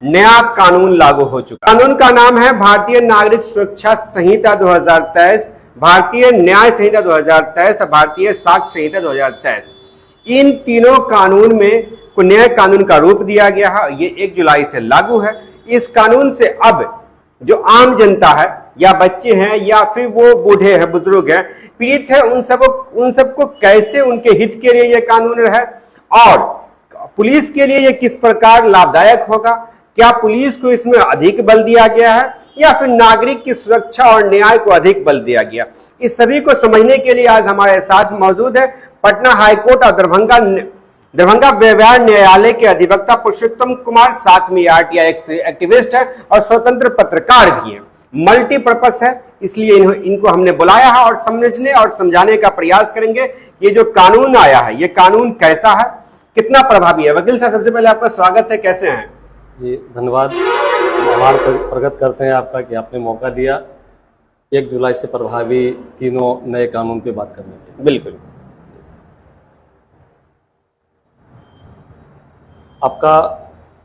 नया कानून लागू हो चुका। कानून का नाम है भारतीय नागरिक सुरक्षा संहिता 2023, भारतीय न्याय संहिता 2023 और भारतीय साक्ष्य संहिता 2023। इन तीनों कानून में को नए कानून का रूप दिया गया है। ये 1 जुलाई से लागू है। इस कानून से अब जो आम जनता है या बच्चे हैं या फिर वो बूढ़े हैं, बुजुर्ग हैं, पीड़ित है, उन सबको कैसे उनके हित के लिए यह कानून है और पुलिस के लिए यह किस प्रकार लाभदायक होगा, क्या पुलिस को इसमें अधिक बल दिया गया है या फिर नागरिक की सुरक्षा और न्याय को अधिक बल दिया गया, इस सभी को समझने के लिए आज हमारे साथ मौजूद है पटना हाईकोर्ट और दरभंगा व्यवहार न्यायालय के अधिवक्ता पुरुषोत्तम कुमार, साथ में आरटीआई एक्टिविस्ट है और स्वतंत्र पत्रकार भी है, मल्टीपर्पस है, इसलिए इनको हमने बुलाया है और समझने और समझाने का प्रयास करेंगे। ये जो कानून आया है, ये कानून कैसा है, कितना प्रभावी है। वकील साहब, सबसे पहले आपका स्वागत है, कैसे हैं? जी धन्यवाद, आभार प्रकट करते हैं आपका कि आपने मौका दिया 1 जुलाई से प्रभावी तीनों नए कानून पे बात करने के। बिल्कुल। आपका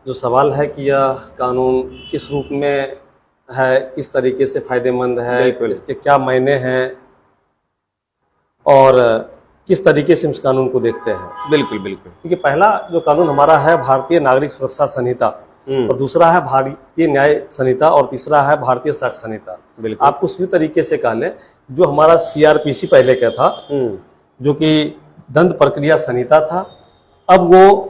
जो सवाल है कि यह कानून किस रूप में है, किस तरीके से फायदेमंद है, इसके क्या मायने हैं और किस तरीके से इस कानून को देखते हैं। बिल्कुल बिल्कुल। क्योंकि पहला जो कानून हमारा है भारतीय नागरिक सुरक्षा संहिता और दूसरा है भारतीय न्याय संहिता और तीसरा है भारतीय साक्ष्य संहिता। आप उसी तरीके से कह लें जो हमारा सीआरपीसी पहले का था, जो कि दंड प्रक्रिया संहिता था, अब वो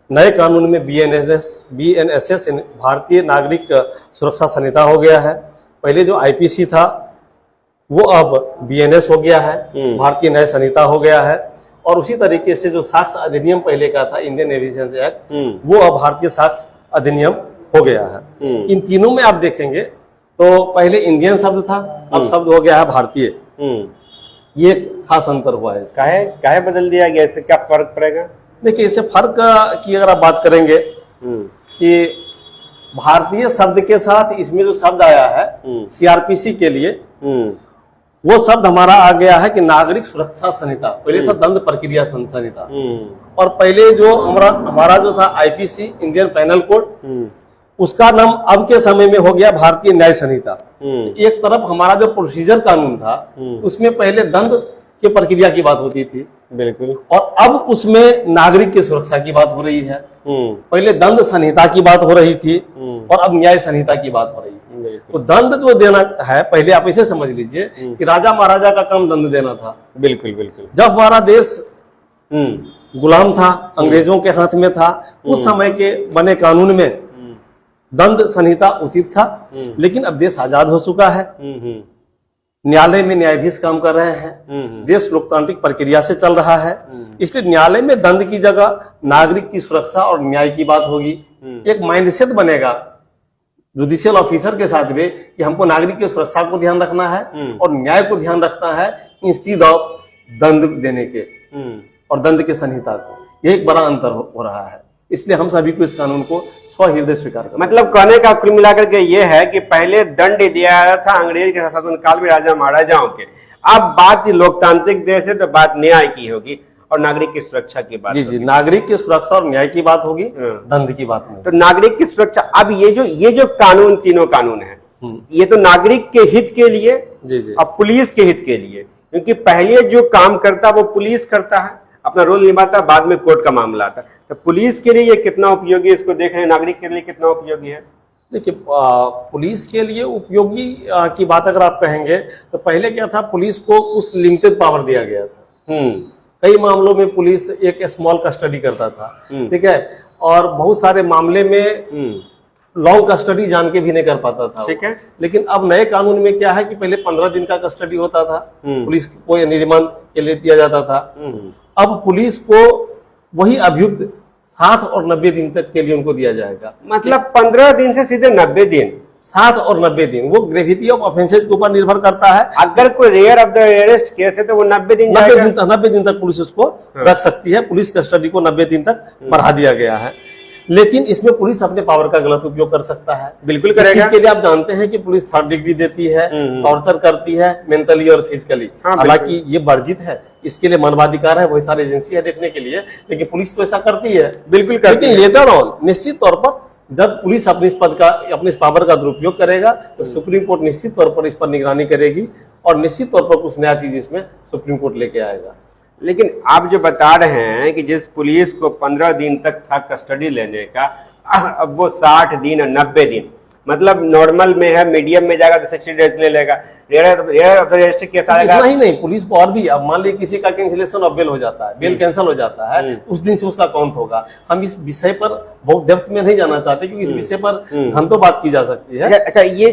नए कानून में बीएनएसएस भारतीय नागरिक सुरक्षा संहिता हो गया है। पहले जो आईपीसी था वो अब बीएनएस हो गया है, भारतीय न्याय संहिता हो गया है। और उसी तरीके से जो साक्ष्य अधिनियम पहले का था, इंडियन एविडेंस एक्ट, वो अब भारतीय साक्ष्य अधिनियम हो गया है। इन तीनों में आप देखेंगे तो पहले इंडियन शब्द था, अब शब्द हो गया है भारतीय। ये खास अंतर हुआ है। काहे बदल दिया गया, इससे क्या फर्क पड़ेगा? देखिए, इससे फर्क की अगर आप बात करेंगे कि भारतीय शब्द के साथ इसमें जो शब्द आया है सीआरपीसी के लिए, वो शब्द हमारा आ गया है कि नागरिक सुरक्षा संहिता। पहले था दंड प्रक्रिया संहिता और पहले जो हमारा जो था आईपीसी, इंडियन पैनल कोड, उसका नाम अब के समय में हो गया भारतीय न्याय संहिता। एक तरफ हमारा जो प्रोसीजर कानून था उसमें पहले दंड की प्रक्रिया की बात होती थी, बिल्कुल, और अब उसमें नागरिक की सुरक्षा की बात हो रही है। पहले दंड संहिता की बात हो रही थी और अब न्याय संहिता की बात हो रही है। तो दंड जो देना है, पहले आप इसे समझ लीजिए कि राजा महाराजा का काम दंड देना था। बिल्कुल बिल्कुल। जब हमारा देश गुलाम था, अंग्रेजों के हाथ में था, उस समय के बने कानून में दंड संहिता उचित था। लेकिन अब देश आजाद हो चुका है, न्यायालय में न्यायाधीश काम कर रहे हैं, देश लोकतांत्रिक प्रक्रिया से चल रहा है, इसलिए न्यायालय में दंड की जगह नागरिक की सुरक्षा और न्याय की बात होगी। एक माइंडसेट बनेगा जुडिशियल ऑफिसर के साथ में कि हमको नागरिक की सुरक्षा को ध्यान रखना है और न्याय को ध्यान रखना है इंस्टीड ऑफ दंड देने के और दंड के संहिता को। यह एक बड़ा अंतर हो रहा है, इसलिए हम सभी को इस कानून को स्वहृदय स्वीकार करना। मतलब कहने का कुल मिलाकर के ये है कि पहले दंड दिया जाता था अंग्रेज के शासन काल में राजा महाराजाओं के, अब बात लोकतांत्रिक देश है तो बात न्याय की होगी और नागरिक की सुरक्षा की बात। जी, नागरिक की सुरक्षा और न्याय की बात होगी, दंड की बात नहीं। तो नागरिक की सुरक्षा, अब ये जो कानून, तीनों कानून है, ये तो नागरिक के हित के लिए और पुलिस के हित के लिए, क्योंकि पहले जो काम करता वो पुलिस करता है, अपना रोल निभाता, बाद में कोर्ट का मामला आता। तो पुलिस के लिए ये कितना उपयोगी, इसको देख रहे हैं, नागरिक के लिए कितना उपयोगी है? देखिए, पुलिस के लिए उपयोगी की बात अगर आप कहेंगे तो पहले क्या था, पुलिस को उस लिमिटेड पावर दिया गया था। कई मामलों में पुलिस एक स्मॉल कस्टडी करता था, ठीक है, और बहुत सारे मामले में लॉन्ग कस्टडी जान के भी नहीं कर पाता था, ठीक है। लेकिन अब नए कानून में क्या है कि पहले 15 दिन का कस्टडी होता था, पुलिस को रिमांड के लिए दिया जाता था। अब पुलिस को वही अभियुक्त 60 और 90 दिन तक के लिए उनको दिया जाएगा। मतलब 15 दिन से सीधे 90 दिन, 60 और 90 दिन, वो ग्रेविटी ऑफ ऑफेंसेज के ऊपर निर्भर करता है। अगर कोई rare of the rarest case है तो वो 90 दिन 90 दिन तक पुलिस उसको रख सकती है। पुलिस कस्टडी को 90 दिन तक बढ़ा दिया गया है, लेकिन इसमें पुलिस अपने पावर का गलत उपयोग कर सकता है। बिल्कुल करेगा। इसके लिए आप जानते हैं कि पुलिस 3rd डिग्री देती है, टॉर्चर करती है मेंटली और फिजिकली। हालांकि ये वर्जित है, इसके लिए मानवाधिकार है, बहुत सारी एजेंसी है देखने के लिए, लेकिन पुलिस तो ऐसा करती है। बिल्कुल करती है। लेकिन लेटर ऑन निश्चित तौर पर जब पुलिस अपनी इस पावर का दुरुपयोग करेगा तो सुप्रीम कोर्ट निश्चित तौर पर इस पर निगरानी करेगी और निश्चित तौर पर कुछ नया चीज इसमें सुप्रीम कोर्ट लेके आएगा। लेकिन आप जो बता रहे हैं कि जिस पुलिस को 15 दिन तक था कस्टडी लेने का, अब वो 60 दिन और 90 दिन, मतलब नॉर्मल में है, मीडियम में जाएगा तो 60 डेज ले लेगा, रेयर केस आएगा। इतना ही नहीं, पुलिस को और भी, अब मान लीजिए किसी का कैंसिलेशन ऑफ बेल हो जाता है, बेल कैंसिल हो जाता है, उस दिन से उसका काउंट होगा। हम इस विषय पर बहुत डेप्थ में नहीं जाना चाहते क्योंकि इस विषय पर हम तो बात की जा सकती है। अच्छा, ये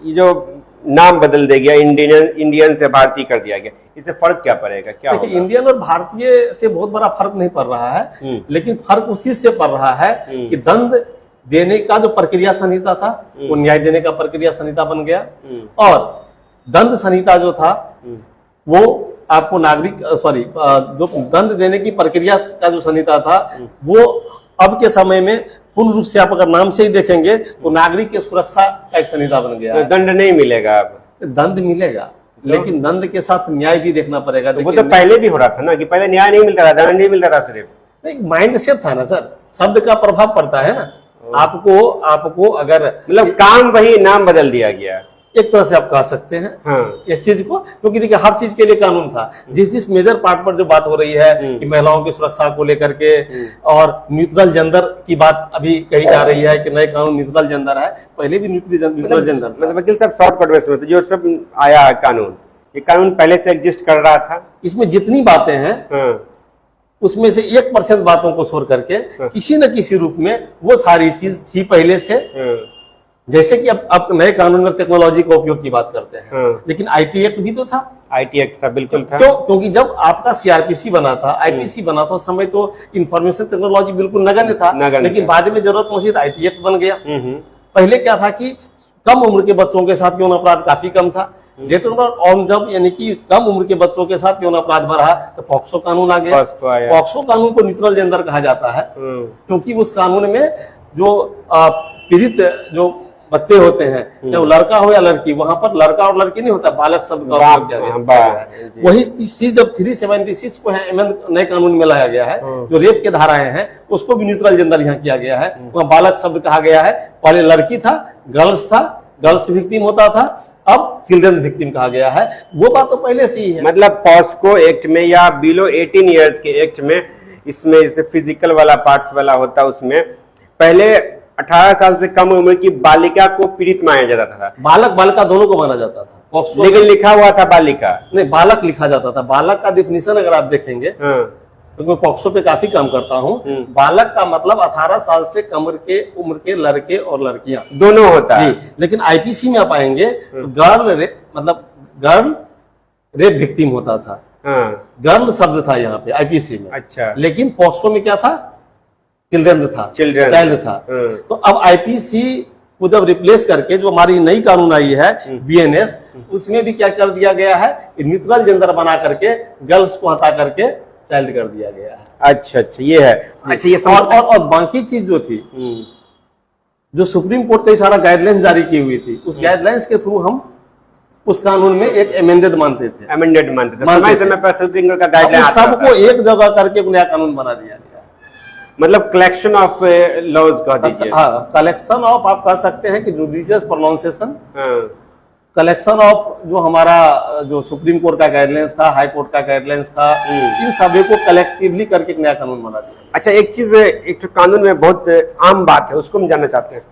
जो नाम बदल दे गया, इंडियन से भारतीय कर दिया गया, इससे फर्क क्या पड़ेगा, क्या होगा? इंडियन और भारतीय से बहुत बड़ा फर्क नहीं पड़ रहा है, लेकिन फर्क उस चीज से पड़ रहा है कि दंड देने का जो प्रक्रिया संहिता था वो न्याय देने का प्रक्रिया संहिता बन गया, और दंड संहिता जो था वो आपको जो दंड देने की प्रक्रिया का जो संहिता था वो अब के समय में पूर्ण रूप से, आप अगर नाम से ही देखेंगे तो नागरिक की सुरक्षा का एक संहिता बन गया। तो दंड नहीं मिलेगा, अब दंड मिलेगा, लेकिन दंड के साथ न्याय भी देखना पड़ेगा। वो तो पहले भी हो रहा था ना, कि पहले न्याय नहीं मिलता था, दंड नहीं मिलता था, सिर्फ एक माइंड सेट था ना सर, शब्द का प्रभाव पड़ता है ना। आपको अगर मतलब काम वही, नाम बदल दिया गया, एक तरह से आप कह सकते हैं। हाँ। इस चीज को, क्योंकि देखिए हर चीज के लिए कानून था। जिस मेजर पार्ट पर जो बात हो रही है कि महिलाओं की सुरक्षा को लेकर के और न्यूट्रल जेंडर की बात अभी कही जा रही है कि नए कानून न्यूट्रल जेंडर है, पहले भी न्यूट्रल जेंडर। मतलब वकील साहब शॉर्टकट में जो सब आया है कानून, ये कानून पहले से एग्जिस्ट कर रहा था। इसमें जितनी बातें हैं उसमें से 1% बातों को छोड़ करके किसी न किसी रूप में वो सारी चीज थी पहले से। जैसे कि अब नए कानून में टेक्नोलॉजी का उपयोग की बात करते हैं, लेकिन आईटी एक्ट भी तो था। आईटी एक्ट था, बिल्कुल था। तो क्योंकि जब आपका सीआरपीसी बना था, आईपीसी बना था, उस समय तो इंफॉर्मेशन टेक्नोलॉजी बिल्कुल नगण्य था, लेकिन बाद में जरूरत पहुंची तो आईटी एक्ट बन गया। पहले क्या था कि कम उम्र के बच्चों के साथ यौन अपराध काफी कम था। जब यानी कि कम उम्र के बच्चों के साथ यौन अपराध बढ़ा तो पॉक्सो कानून आ गया। पॉक्सो कानून को न्यूट्रल जेंडर कहा जाता है, क्योंकि उस कानून में जो पीड़ित जो बच्चे होते हैं, चाहे वो लड़का हो या लड़की, वहां पर लड़का और लड़की नहीं होता, बालक शब्द का उपयोग किया गया। वही चीज जब 376 को नए कानून में लाया गया है, जो रेप के धाराएं हैं उसको भी न्यूट्रल जेंडर यहाँ किया गया है। वहाँ बालक शब्द कहा गया है, पहले लड़की था, गर्ल्स विक्टिम होता था, अब चिल्ड्रन विक्टिम कहा गया है। वो बात तो पहले से ही है। मतलब पॉस्को एक्ट में या बिलो 18 इयर्स के एक्ट में, इसमें जैसे फिजिकल वाला पार्ट्स वाला होता है, उसमें पहले 18 साल से कम उम्र की बालिका को पीड़ित माना जाता था। बालक बालिका दोनों को माना जाता था, लेकिन लिखा हुआ था बालिका, नहीं बालक लिखा जाता था। बालक का डेफिनेशन अगर आप देखेंगे, क्योंकि मैं पॉक्सो पे काफी काम करता हूँ, बालक का मतलब 18 साल से कम के उम्र के लड़के और लड़कियां दोनों होता है। लेकिन आईपीसी में आप आएंगे तो गर्ल रेप विक्टिम होता था, गर्ल शब्द था यहाँ पे आईपीसी में। अच्छा। लेकिन पॉक्सो में क्या था? चिल्ड्रन था, चाइल्ड था। तो अब आईपीसी को जब रिप्लेस करके जो हमारी नई कानून आई है बीएनएस, उसमें भी क्या कर दिया गया है, न्यूट्रल जेंडर बना करके गर्ल्स को हटा करके चाइल्ड कर दिया गया है। अच्छा, ये है। अच्छा, ये और बाकी चीज जो थी, जो सुप्रीम कोर्ट कई सारा गाइडलाइंस जारी की हुई थी, उस गाइडलाइंस के थ्रू हम उस कानून में एक अमेंडेड मानते थे। समय पर सुप्रीम कोर्ट का गाइडलाइन सबको एक जगह करके नया कानून बना दिया गया। मतलब कलेक्शन ऑफ लॉज कह दीजिए। हाँ, कलेक्शन ऑफ आप कह सकते हैं कि जुडिशियल प्रोनाउंसिएशन, कलेक्शन ऑफ जो हमारा जो सुप्रीम कोर्ट का गाइडलाइंस था, हाई कोर्ट का गाइडलाइंस था, इन सभी को कलेक्टिवली करके नया कानून बना दिया। अच्छा, एक चीज, एक तो कानून में बहुत आम बात है, उसको हम जानना चाहते हैं।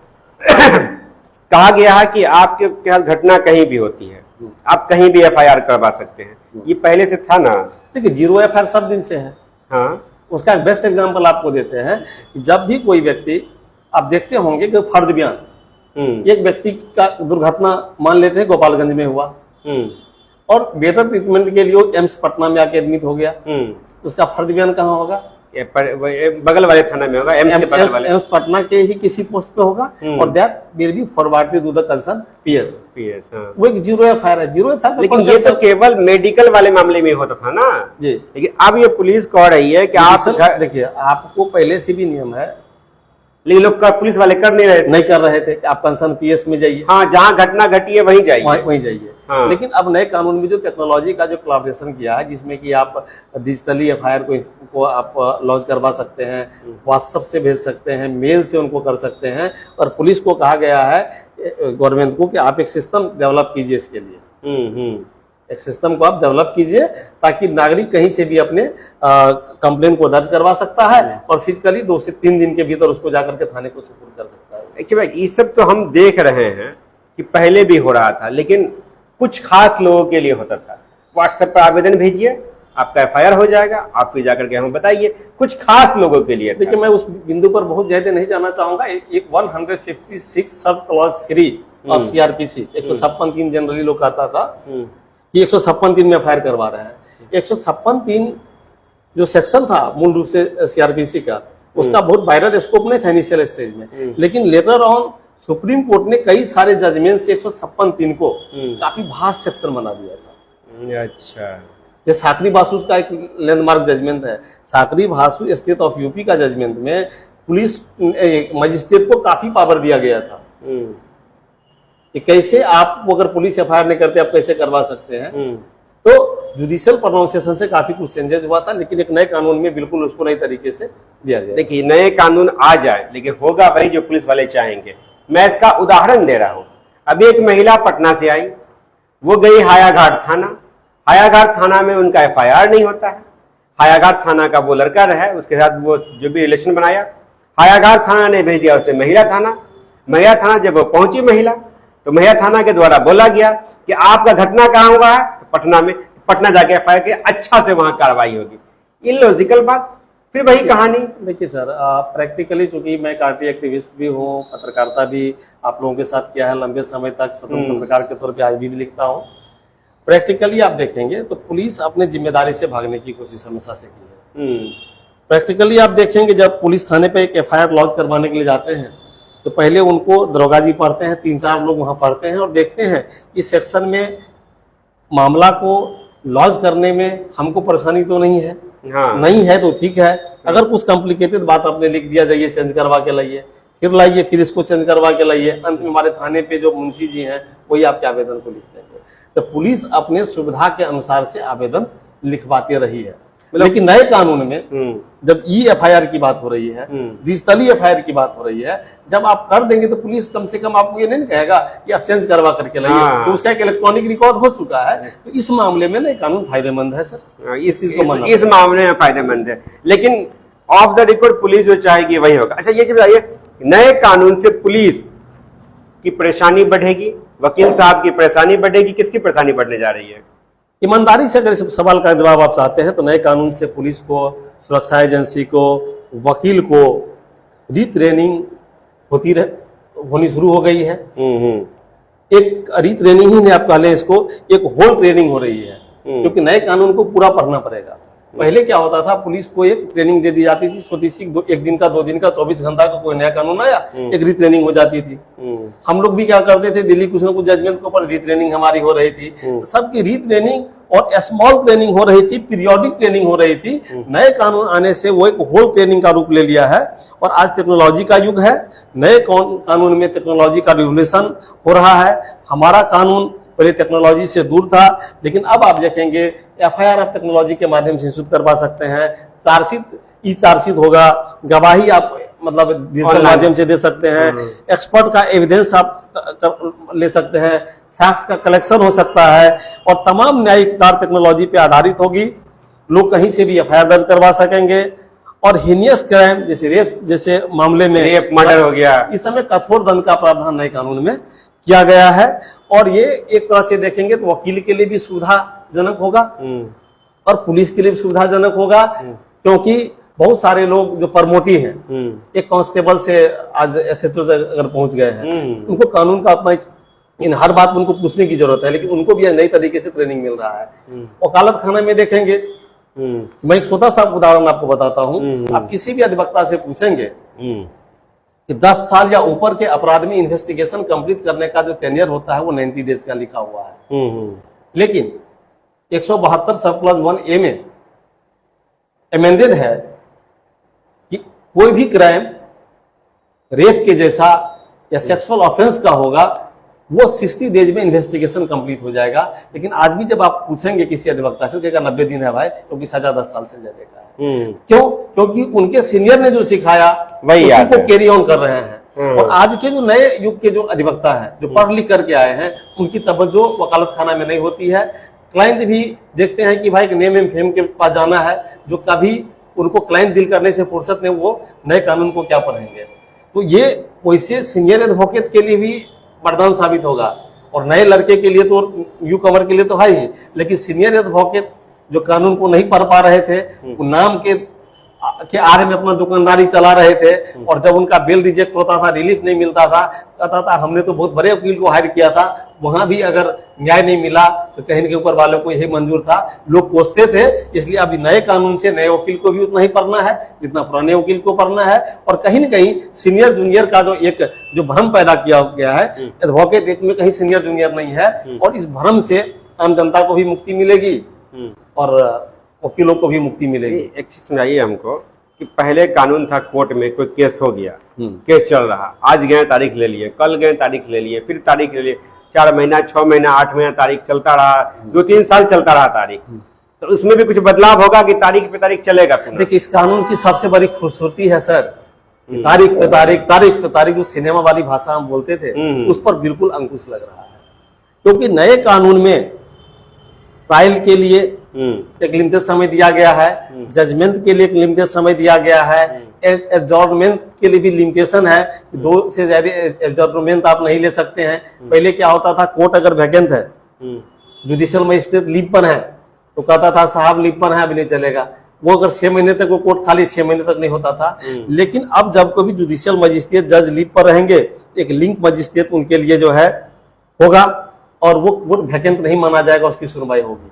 कहा गया है कि आपके क्या घटना कहीं भी होती है, आप कहीं भी एफआईआर करवा सकते हैं, ये पहले से था ना? देखिए, 0 एफआईआर सब दिन से है। हाँ, उसका बेस्ट एग्जांपल आपको देते हैं कि जब भी कोई व्यक्ति, आप देखते होंगे कि फर्द बयान, एक व्यक्ति का दुर्घटना मान लेते हैं गोपालगंज में हुआ और बेटर ट्रीटमेंट के लिए एम्स पटना में आके एडमिट हो गया, उसका फर्द बयान कहाँ होगा? बगल वाले थाना में होगा, एम्स पटना के ही किसी पोस्ट पे होगा, और that will be forwarded to the concern PS. वो एक 0 एफआईआर है। 0 एफआईआर, लेकिन ये तो केवल मेडिकल वाले मामले में होता था ना जी। लेकिन अब ये पुलिस कह रही है कि आप देखिए, आपको पहले से भी नियम है लेकिन लोग पुलिस वाले कर नहीं रहे थे। नहीं कर रहे थे कि आप कंसर्न पीएस में जाइए, हाँ, जहाँ घटना घटी है वहीं जाइए, वहीं जाइए। हाँ। लेकिन अब नए कानून में जो टेक्नोलॉजी का जो कोलैबोरेशन किया है, जिसमें कि आप डिजिटली एफआईआर को आप लॉन्च करवा सकते हैं, व्हाट्सएप से भेज सकते हैं, मेल से उनको कर सकते हैं, और पुलिस को कहा गया है गवर्नमेंट को कि आप एक सिस्टम डेवलप कीजिए इसके लिए। एक सिस्टम को आप डेवलप कीजिए ताकि नागरिक कहीं से भी अपने कंप्लेन को दर्ज करवा सकता है और फिजिकली 2 से 3 दिन के भीतर उसको जाकर के थाने को सुपुर्द कर सकता है। देखिए भाई, ये सब तो हम देख रहे हैं कि पहले भी हो रहा था, लेकिन कुछ खास लोगों के लिए होता था। व्हाट्सएप पर आवेदन भेजिए, आपका एफआईआर हो जाएगा, आप फिर जाकर के हमें बताइए। कुछ खास लोगों के लिए। देखिए, मैं उस बिंदु पर बहुत ज्यादा नहीं जाना चाहूंगा। एक 156 sub clause 3 of CrPC 156(3) generally लोग कहता था कि 156(3) में एफआईआर करवा रहे हैं। 156(3) जो सेक्शन था मूल रूप से सीआरपीसी का, उसका बहुत वाइडर स्कोप नहीं था इनिशियल स्टेज में, लेकिन लेटर ऑन सुप्रीम कोर्ट ने कई सारे जजमेंट से 156(3) को काफी भास्ट सेक्शन बना दिया था। अच्छा, ये साकरी बासु का एक लैंडमार्क जजमेंट है। साकरी बासु स्टेट ऑफ यूपी का जजमेंट में पुलिस मजिस्ट्रेट को काफी पावर दिया गया था कि कैसे आप अगर पुलिस एफआईआर नहीं करते आप कैसे करवा सकते हैं। तो जुडिशियल प्रोनाउंसिएशन से काफी कुछ चेंजेस हुआ था, लेकिन एक नए कानून में बिल्कुल उसको नई तरीके से दिया गया। देखिए, नए कानून आ जाए, लेकिन होगा वही जो पुलिस वाले चाहेंगे। मैं इसका उदाहरण दे रहा हूं। अभी एक महिला पटना से आई, वो गई हायाघाट थाना। हायाघाट थाना में उनका एफआईआर नहीं होता है। हायाघाट थाना का वो लड़का रहा, उसके साथ वो जो भी रिलेशन बनाया, हायाघाट थाना ने भेज दिया उसे महिला थाना। महिला थाना जब वो पहुंची महिला, तो महिला थाना के द्वारा बोला गया कि आपका घटना कहाँ हुआ है, तो पटना में। पटना जाके एफआईआर के अच्छा से वहां कार्रवाई होगी। इलॉजिकल बात। फिर वही कहानी। देखिए सर, प्रैक्टिकली चूंकि मैं पार्टी एक्टिविस्ट भी हूँ, पत्रकारिता भी आप लोगों के साथ किया है लंबे समय तक, स्वतंत्र पत्रकार के तौर पे आज भी लिखता हूँ। प्रैक्टिकली आप देखेंगे तो पुलिस अपने जिम्मेदारी से भागने की कोशिश हमेशा से की है। प्रैक्टिकली आप देखेंगे जब पुलिस थाने पे एक एफआईआर लॉन्च करवाने के लिए जाते हैं तो पहले उनको दरोगा जी पढ़ते हैं, 3-4 लोग वहां पढ़ते हैं और देखते हैं इस सेक्शन में मामला को लॉन्च करने में हमको परेशानी तो नहीं है। हाँ। नहीं है तो ठीक है। अगर कुछ कॉम्प्लिकेटेड बात आपने लिख दिया, जाइए चेंज करवा के लाइए, फिर लाइए, फिर इसको चेंज करवा के लाइए, अंत में हमारे थाने पे जो मुंशी जी हैं वही आपके आवेदन को लिख देंगे। तो पुलिस अपने सुविधा के अनुसार से आवेदन लिखवाती रही है। लेकिन नए कानून में जब एफआईआर की बात हो रही है, डिजिटली एफआईआर की बात हो रही है, जब आप कर देंगे तो पुलिस कम से कम आपको ये नहीं कहेगा कि आप चेंज करवा करके लाइए। हाँ। तो उसका एक इलेक्ट्रॉनिक रिकॉर्ड हो चुका है। तो इस मामले में नए कानून फायदेमंद है सर। इस मामले में फायदेमंद है, लेकिन ऑफ द रिकॉर्ड पुलिस जो चाहेगी वही होगा। अच्छा, ये बताइए, नए कानून से पुलिस की परेशानी बढ़ेगी, वकील साहब की परेशानी बढ़ेगी, किसकी परेशानी बढ़ने जा रही है? ईमानदारी से अगर इस सवाल का जवाब आप चाहते हैं तो नए कानून से पुलिस को, सुरक्षा एजेंसी को, वकील को रीट्रेनिंग होनी शुरू हो गई है। एक रीट्रेनिंग ही नहीं, आप कह लें इसको, एक होल ट्रेनिंग हो रही है, क्योंकि नए कानून को पूरा पढ़ना पड़ेगा। पहले क्या होता था, पुलिस को एक ट्रेनिंग दे दी जाती थी छोटी सी, 1 दिन का 2 दिन का, 24 घंटा का कोई नया कानून आया, एक रीट्रेनिंग हो जाती थी। हम लोग भी क्या करते थे, दिल्ली कुछ न कुछ जजमेंट के ऊपर रीट्रेनिंग हमारी हो रही थी। सबकी रीट्रेनिंग और स्मॉल ट्रेनिंग हो रही थी, पीरियोडिक ट्रेनिंग हो रही थी। नए कानून आने से वो एक होल ट्रेनिंग का रूप ले लिया है और आज टेक्नोलॉजी का युग है। नए कानून में टेक्नोलॉजी का रिवोल्यूशन हो रहा है। हमारा कानून पहले टेक्नोलॉजी से दूर था, लेकिन अब आप देखेंगे एफआईआर आप टेक्नोलॉजी के माध्यम से इंस्टीट्यूट करवा सकते हैं। चार्जशीट, ई चार्जशीट होगा, गवाही आप मतलब डिजिटल माध्यम से दे सकते हैं, एक्सपर्ट का एविडेंस आप ले सकते हैं, साक्ष्य का कलेक्शन हो सकता है और तमाम न्यायिक कार्य टेक्नोलॉजी पे आधारित होगी। लोग कहीं से भी एफआईआर दर्ज करवा सकेंगे और हीनियस क्राइम जैसे रेप जैसे मामले में, रेप, मर्डर हो गया, इस समय कठोर दंड का प्रावधान नए कानून में किया गया है। और ये एक तरह से देखेंगे तो वकील के लिए भी सुविधाजनक होगा और पुलिस के लिए भी सुविधाजनक होगा, क्योंकि बहुत सारे लोग जो प्रमोटी हैं, एक कांस्टेबल से आज एसएचओ अगर पहुंच गए हैं, उनको कानून का अपना इन हर बात में उनको पूछने की जरूरत है, लेकिन उनको भी नई तरीके से ट्रेनिंग मिल रहा है। वकालत खाना में देखेंगे, मैं एक छोटा सा उदाहरण आपको बताता हूँ। आप किसी भी अधिवक्ता से पूछेंगे कि 10 साल या ऊपर के अपराध में इन्वेस्टिगेशन कंप्लीट करने का जो टेन्योर होता है वो 90 डेज का लिखा हुआ है। लेकिन 172 सब+1A में अमेंडेड है कि कोई भी क्राइम रेप के जैसा या सेक्सुअल ऑफेंस का होगा, वो 60 डेज में इन्वेस्टिगेशन कंप्लीट हो जाएगा। लेकिन आज भी जब आप पूछेंगे किसी अधिवक्ता से, कहेगा 90 दिन है भाई, क्योंकि सजा 10 साल से ज्यादा का है। क्यों? क्योंकि उनके सीनियर ने जो सिखाया वही को कैरी ऑन कर रहे हैं। और आज के जो नए युग के जो अधिवक्ता हैं, जो पढ़ लिख करके आए हैं, उनकी तवज्जो वकालत खाना में नहीं होती है। क्लाइंट भी देखते हैं कि भाई एक नेम एंड फेम के पास जाना है, जो कभी उनको क्लाइंट डील करने से फुर्सत नहीं, वो नए कानून को क्या पढ़ेंगे। तो ये वैसे सीनियर एडवोकेट के लिए भी वरदान साबित होगा, और नए लड़के के लिए तो, न्यू कमर के लिए तो है ही, लेकिन सीनियर एडवोकेट जो कानून को नहीं पढ़ पा रहे थे, वो नाम के आरे में अपना दुकानदारी चला रहे थे, और जब उनका बेल रिजेक्ट होता था, रिलीफ नहीं मिलता था, कहता था हमने तो बहुत बड़े वकील को हायर किया था, वहां भी अगर न्याय नहीं मिला तो कहीं के ऊपर वालों को यही मंजूर था, लोग कोसते थे। इसलिए अभी नए कानून से नए वकील को भी उतना ही पढ़ना है जितना पुराने वकील को पढ़ना है। और कहीं न कहीं सीनियर जूनियर का जो भ्रम पैदा किया गया है, एडवोकेट एक्ट में कहीं सीनियर जूनियर नहीं है, और इस भ्रम से आम जनता को भी मुक्ति मिलेगी और वकीलों को भी मुक्ति मिलेगी। एक चीज समझाइए हमको कि पहले कानून था, कोर्ट में कोई केस हो गया, केस चल रहा, आज गए तारीख ले लिए, कल गए तारीख ले लिए, फिर तारीख ले लिए, 4 महीना 6 महीना 8 महीना तारीख चलता रहा, 2-3 साल चलता रहा तारीख। तो उसमें भी कुछ बदलाव होगा कि तारीख पे तारीख चलेगा? देखिए, इस कानून की सबसे बड़ी खूबसूरती है सर, तारीख पे तारीख, तारीख पे तारीख, जो सिनेमा वाली भाषा हम बोलते थे, उस पर बिल्कुल अंकुश लग रहा है। क्योंकि नए कानून में ट्रायल के लिए एक लिमिटेड समय दिया गया है, जजमेंट के लिए एक लिमिटेड समय दिया गया है, एडजॉर्नमेंट के लिए भी लिमिटेशन है, 2 से ज्यादा एडजॉर्नमेंट आप नहीं ले सकते हैं। पहले क्या होता था, कोर्ट अगर वैकेंट है, जुडिशियल मजिस्ट्रेट लीव पर है, तो कहता था साहब लीव पर है, अभी नहीं चलेगा। वो अगर 6 महीने तक वो कोर्ट खाली 6 महीने तक नहीं होता था। लेकिन अब जब कभी जुडिशियल मजिस्ट्रेट जज लीव पर रहेंगे, एक लिंक मजिस्ट्रेट उनके लिए जो है होगा, और वो वैकेंट नहीं माना जाएगा, उसकी सुनवाई होगी।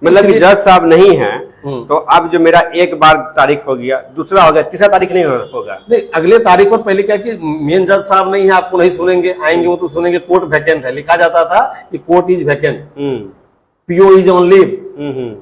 मतलब कि जज साहब नहीं है तो अब जो मेरा एक बार तारीख हो गया, दूसरा हो गया, तीसरा तारीख नहीं होगा। नहीं, अगले तारीख पर पहले क्या कि मेन जज साहब नहीं है, आपको नहीं सुनेंगे, आएंगे वो तो सुनेंगे कोर्ट वैकेंट है, लिखा जाता था कि court is vacant, PO is on leave,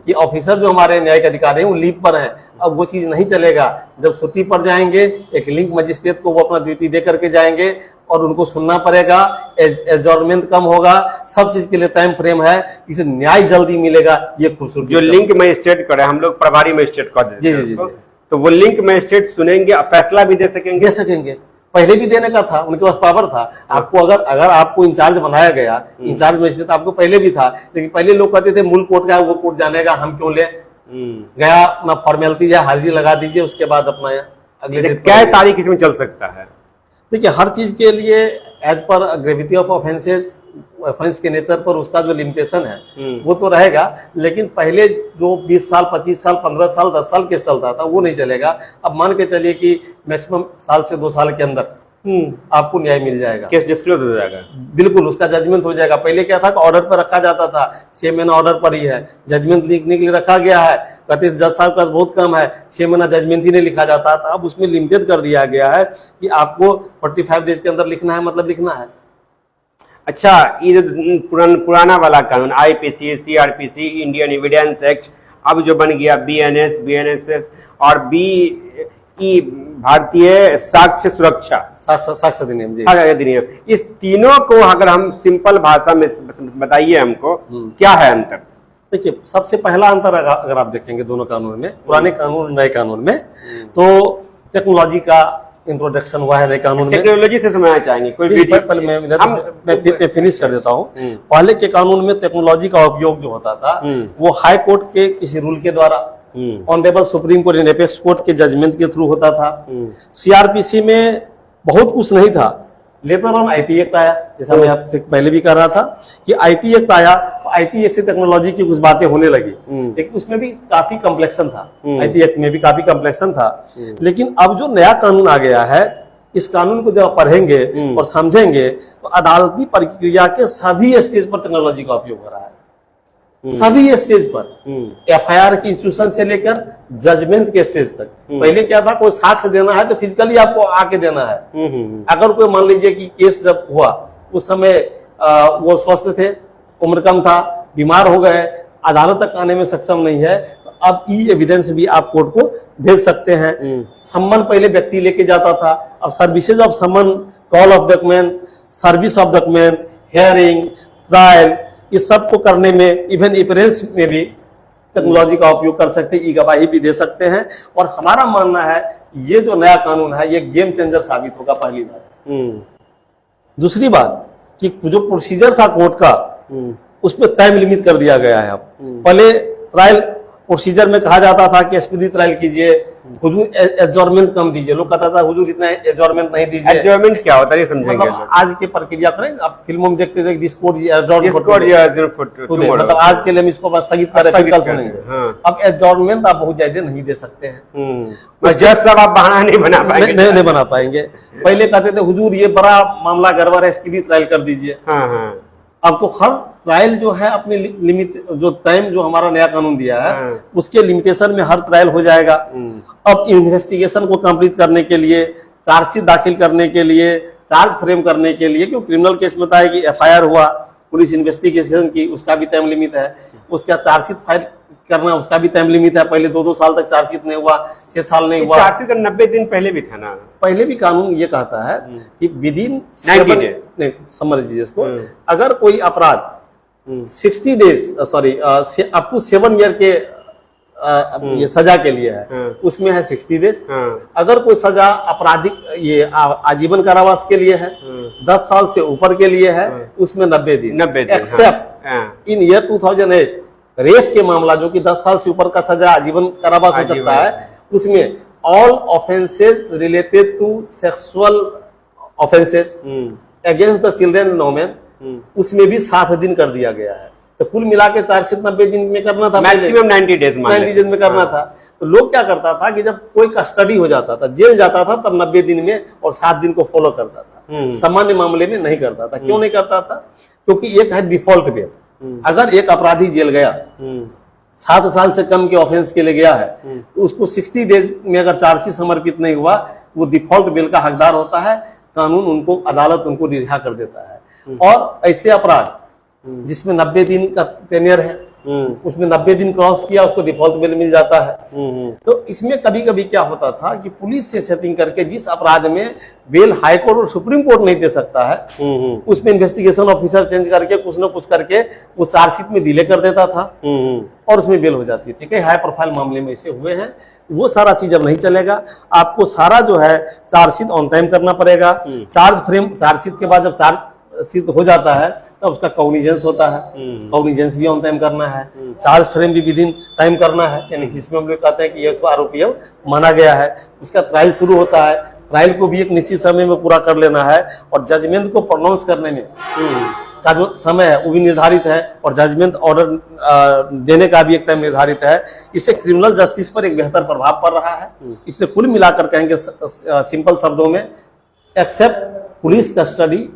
कि ऑफिसर जो हमारे न्यायिक अधिकारी हैं वो लीव पर हैं। अब वो चीज नहीं चलेगा, जब छुट्टी पर जाएंगे, एक लिंक मजिस्ट्रेट को वो अपना ड्यूटी दे करके जाएंगे, और उनको सुनना पड़ेगा, एडजॉर्नमेंट कम होगा, सब चीज के लिए टाइम फ्रेम है, इसे न्याय जल्दी मिलेगा। ये खूबसूरती जो लिंक मजिस्ट्रेट करे, हम लोग प्रभारी मजिस्ट्रेट कर देते हैं उसको, तो वो लिंक मजिस्ट्रेट सुनेंगे, फैसला भी दे सकेंगे। पहले भी देने का था, उनके पास पावर था। आपको अगर आपको इंचार्ज बनाया गया, इंचार्ज मजिस्ट्रेट आपको पहले भी था, लेकिन पहले लोग कहते थे मूल कोर्ट का है, वो कोर्ट जानेगा, हम क्यों ले, गया अपना फॉर्मेलिटी या हाजिरी लगा दीजिए, उसके बाद अपना अगले दिन क्या तारीख इसमें चल सकता है? देखिए, हर चीज के लिए as per gravity of offences, offence के नेचर पर उसका जो लिमिटेशन है वो तो रहेगा। लेकिन पहले जो 20 साल 25 साल 15 साल 10 साल केस चलता था, वो नहीं चलेगा। अब मान के चलिए कि मैक्सिमम साल से 2 साल के अंदर आपको न्याय मिल जाएगा, केस डिस्क्लोज हो जाएगा, बिल्कुल उसका जजमेंट हो जाएगा। पहले क्या था कि ऑर्डर पर रखा जाता था, 6 महीना ऑर्डर पर ही है, जजमेंट लिखने के लिए रखा गया है, कहते जज साहब का बहुत कम है, 6 महीना जजमेंट ही नहीं लिखा जाता था। अब उसमें लिमिटेड कर दिया गया है कि आपको 45 डेज के अंदर लिखना है, मतलब लिखना है। अच्छा, ये जो पुराना वाला कानून IPC, CrPC, Indian evidence act, अब जो बन गया बीएनएस, बीएनएसएस और भारतीय साक्ष्य सुरक्षा, साक्ष्य अधिनियम, इस तीनों को अगर हम सिंपल भाषा में बताइए हमको, क्या है अंतर? देखिए, सबसे पहला अंतर अगर आप देखेंगे दोनों कानून में, पुराने कानून और नए कानून में, तो टेक्नोलॉजी का इंट्रोडक्शन हुआ है नए कानून में। टेक्नोलॉजी से समझना चाहेंगे कोई पहले मैं फिनिश कर देता हूँ। पहले के कानून में टेक्नोलॉजी का उपयोग जो होता था वो हाई कोर्ट के किसी रूल के द्वारा, honourable supreme court, apex court के जजमेंट के थ्रू होता था। सीआरपीसी में बहुत कुछ नहीं था, लेटर ऑन आईटी एक्ट आया, जैसा मैं आपसे पहले भी कर रहा था कि आईटी एक्ट आया, आईटी एक्ट से टेक्नोलॉजी की कुछ बातें होने लगी, लेकिन उसमें भी काफी कॉम्प्लेक्सन था, आईटी एक्ट में भी काफी कॉम्प्लेक्सन था। लेकिन अब जो नया कानून आ गया है, इस कानून को जब पढ़ेंगे और समझेंगे तो अदालती प्रक्रिया के सभी स्टेज पर टेक्नोलॉजी का उपयोग हो रहा है, सभी स्टेज पर, एफआईआर की इंस्टीट्यूशन से लेकर जजमेंट के स्टेज तक। पहले क्या था, कोई साक्ष्य देना है तो फिजिकली आपको आके देना है। अगर कोई मान लीजिए कि केस जब हुआ उस समय वो स्वस्थ थे, उम्र कम था, बीमार हो गए, अदालत तक आने में सक्षम नहीं है, तो अब ई एविडेंस भी आप कोर्ट को भेज सकते हैं। सम्मन पहले व्यक्ति लेके जाता था, अब सर्विसेज ऑफ सम्मन, call of document, service of document, hearing, trial, इस सब को करने में, इवन अपीयरेंस में भी टेक्नोलॉजी का उपयोग कर सकते हैं, ई गवाही भी दे सकते हैं। और हमारा मानना है ये जो नया कानून है ये गेम चेंजर साबित होगा, पहली बात। दूसरी बात कि जो प्रोसीजर था कोर्ट का उसमें टाइम लिमिट कर दिया गया है। अब पहले ट्रायल प्रोसीजर में कहा जाता था कि स्पीडी ट्रायल कीजिए, हुजूर एडजॉर्नमेंट कम दीजिए, लोग कहता था हुजूर इतना एडजॉर्नमेंट नहीं दीजिए। एडजॉर्नमेंट क्या होता है ये समझेंगे। मतलब आज की प्रक्रिया करें, आप फिल्मों में देखते थे दिस कोर्ट मतलब आज के लिए हम इसको बस स्थगित करें, फिर कल सुनेंगे। अब एडजॉर्नमेंट आप बहुत ज्यादा नहीं दे सकते हैं, जज साहब आप बहाना नहीं बना पाएंगे। नहीं बना पाएंगे। पहले कहते थे हुजूर ये बड़ा मामला गड़बड़ है, स्पीडी ट्रायल कर दीजिए। अब तो हर ट्रायल जो है अपनी लिमिट, जो टाइम जो हमारा नया कानून दिया है उसके लिमिटेशन में हर ट्रायल हो जाएगा। अब इन्वेस्टिगेशन को कंप्लीट करने के लिए, चार्जशीट दाखिल करने के लिए, चार्ज फ्रेम करने के लिए, क्योंकि क्रिमिनल केस में होता है कि एफआईआर हुआ, पुलिस इन्वेस्टिगेशन की, उसका भी टाइम लिमिट है। उसका चार्जशीट फाइल करना, उसका भी टाइम लिमिट है। पहले 2-2 साल तक चार्जशीट नहीं हुआ, 6 साल नहीं हुआ। चार्जशीट 90 दिन पहले भी था ना। पहले भी कानून ये कहता है कि विदिन 90 डेज, समझ लीजिए इसको, अगर कोई अपराध 60 डेज अप टू 7 ईयर के ये सजा के लिए है, उसमें है 60 डेज। अगर कोई सजा आपराधिक ये आजीवन कारावास के लिए है, 10 साल से ऊपर के लिए है, उसमें 90 दिन। एक्सेप्ट इन ईयर 2008 रेप के मामला, जो कि 10 साल से ऊपर का सजा आजीवन कारावास हो सकता है, उसमें all offences related to sexual offences against the children and women, उसमें भी 7 दिन कर दिया गया है। तो कुल मिला के 490 दिन में करना था, मैक्सिमम 90 डेज 90 दिन में करना था। तो लोग क्या करता था कि जब कोई कस्टडी हो जाता था, जेल जाता था, तब 90 दिन में और 7 दिन को फॉलो करता था। सामान्य मामले में नहीं करता था। क्यों नहीं करता था? क्योंकि एक है डिफॉल्ट बेल। अगर एक अपराधी जेल गया, 7 साल से कम के ऑफेंस के लिए गया है, तो उसको 60 डेज में अगर चार्जशीट समर्पित नहीं हुआ, वो डिफॉल्ट बेल का हकदार होता है। कानून उनको, अदालत उनको रिहा कर देता है। और ऐसे अपराध जिसमें 90 दिन का टेन्योर है, उसमें 90 दिन क्रॉस किया, उसको डिफॉल्ट बेल मिल जाता है। तो इसमें कभी कभी क्या होता था कि पुलिस से सेटिंग करके जिस अपराध में बेल हाई कोर्ट और सुप्रीम कोर्ट नहीं दे सकता है, उसमें इन्वेस्टिगेशन ऑफिसर चेंज करके कुछ न कुछ करके वो चार्जशीट में डिले कर देता था और उसमें बेल हो जाती थी। कई हाई प्रोफाइल मामले में ऐसे हुए हैं। वो सारा चीज अब नहीं चलेगा। आपको सारा जो है चार्जशीट ऑन टाइम करना पड़ेगा। चार्ज फ्रेम, चार्जशीट के बाद जब चार्जशीट हो जाता है तब उसका कॉग्निजेंस होता है, कॉग्निजेंस भी ऑन टाइम करना है। चार्ज फ्रेम भी विदिन टाइम करना है, यानी जिसमें हम लोग कहते हैं कि ये उसको आरोपी माना गया है। उसका ट्रायल शुरू होता है, ट्रायल को भी एक निश्चित समय में पूरा कर लेना है। और जजमेंट को प्रोनाउंस करने में का जो समय है वो भी निर्धारित है, और जजमेंट ऑर्डर देने का भी एक टाइम निर्धारित है। इससे क्रिमिनल जस्टिस पर एक बेहतर प्रभाव पड़ रहा है। इसलिए कुल मिलाकर कहेंगे सिंपल शब्दों में, एक्सेप्ट पुलिस कस्टडी,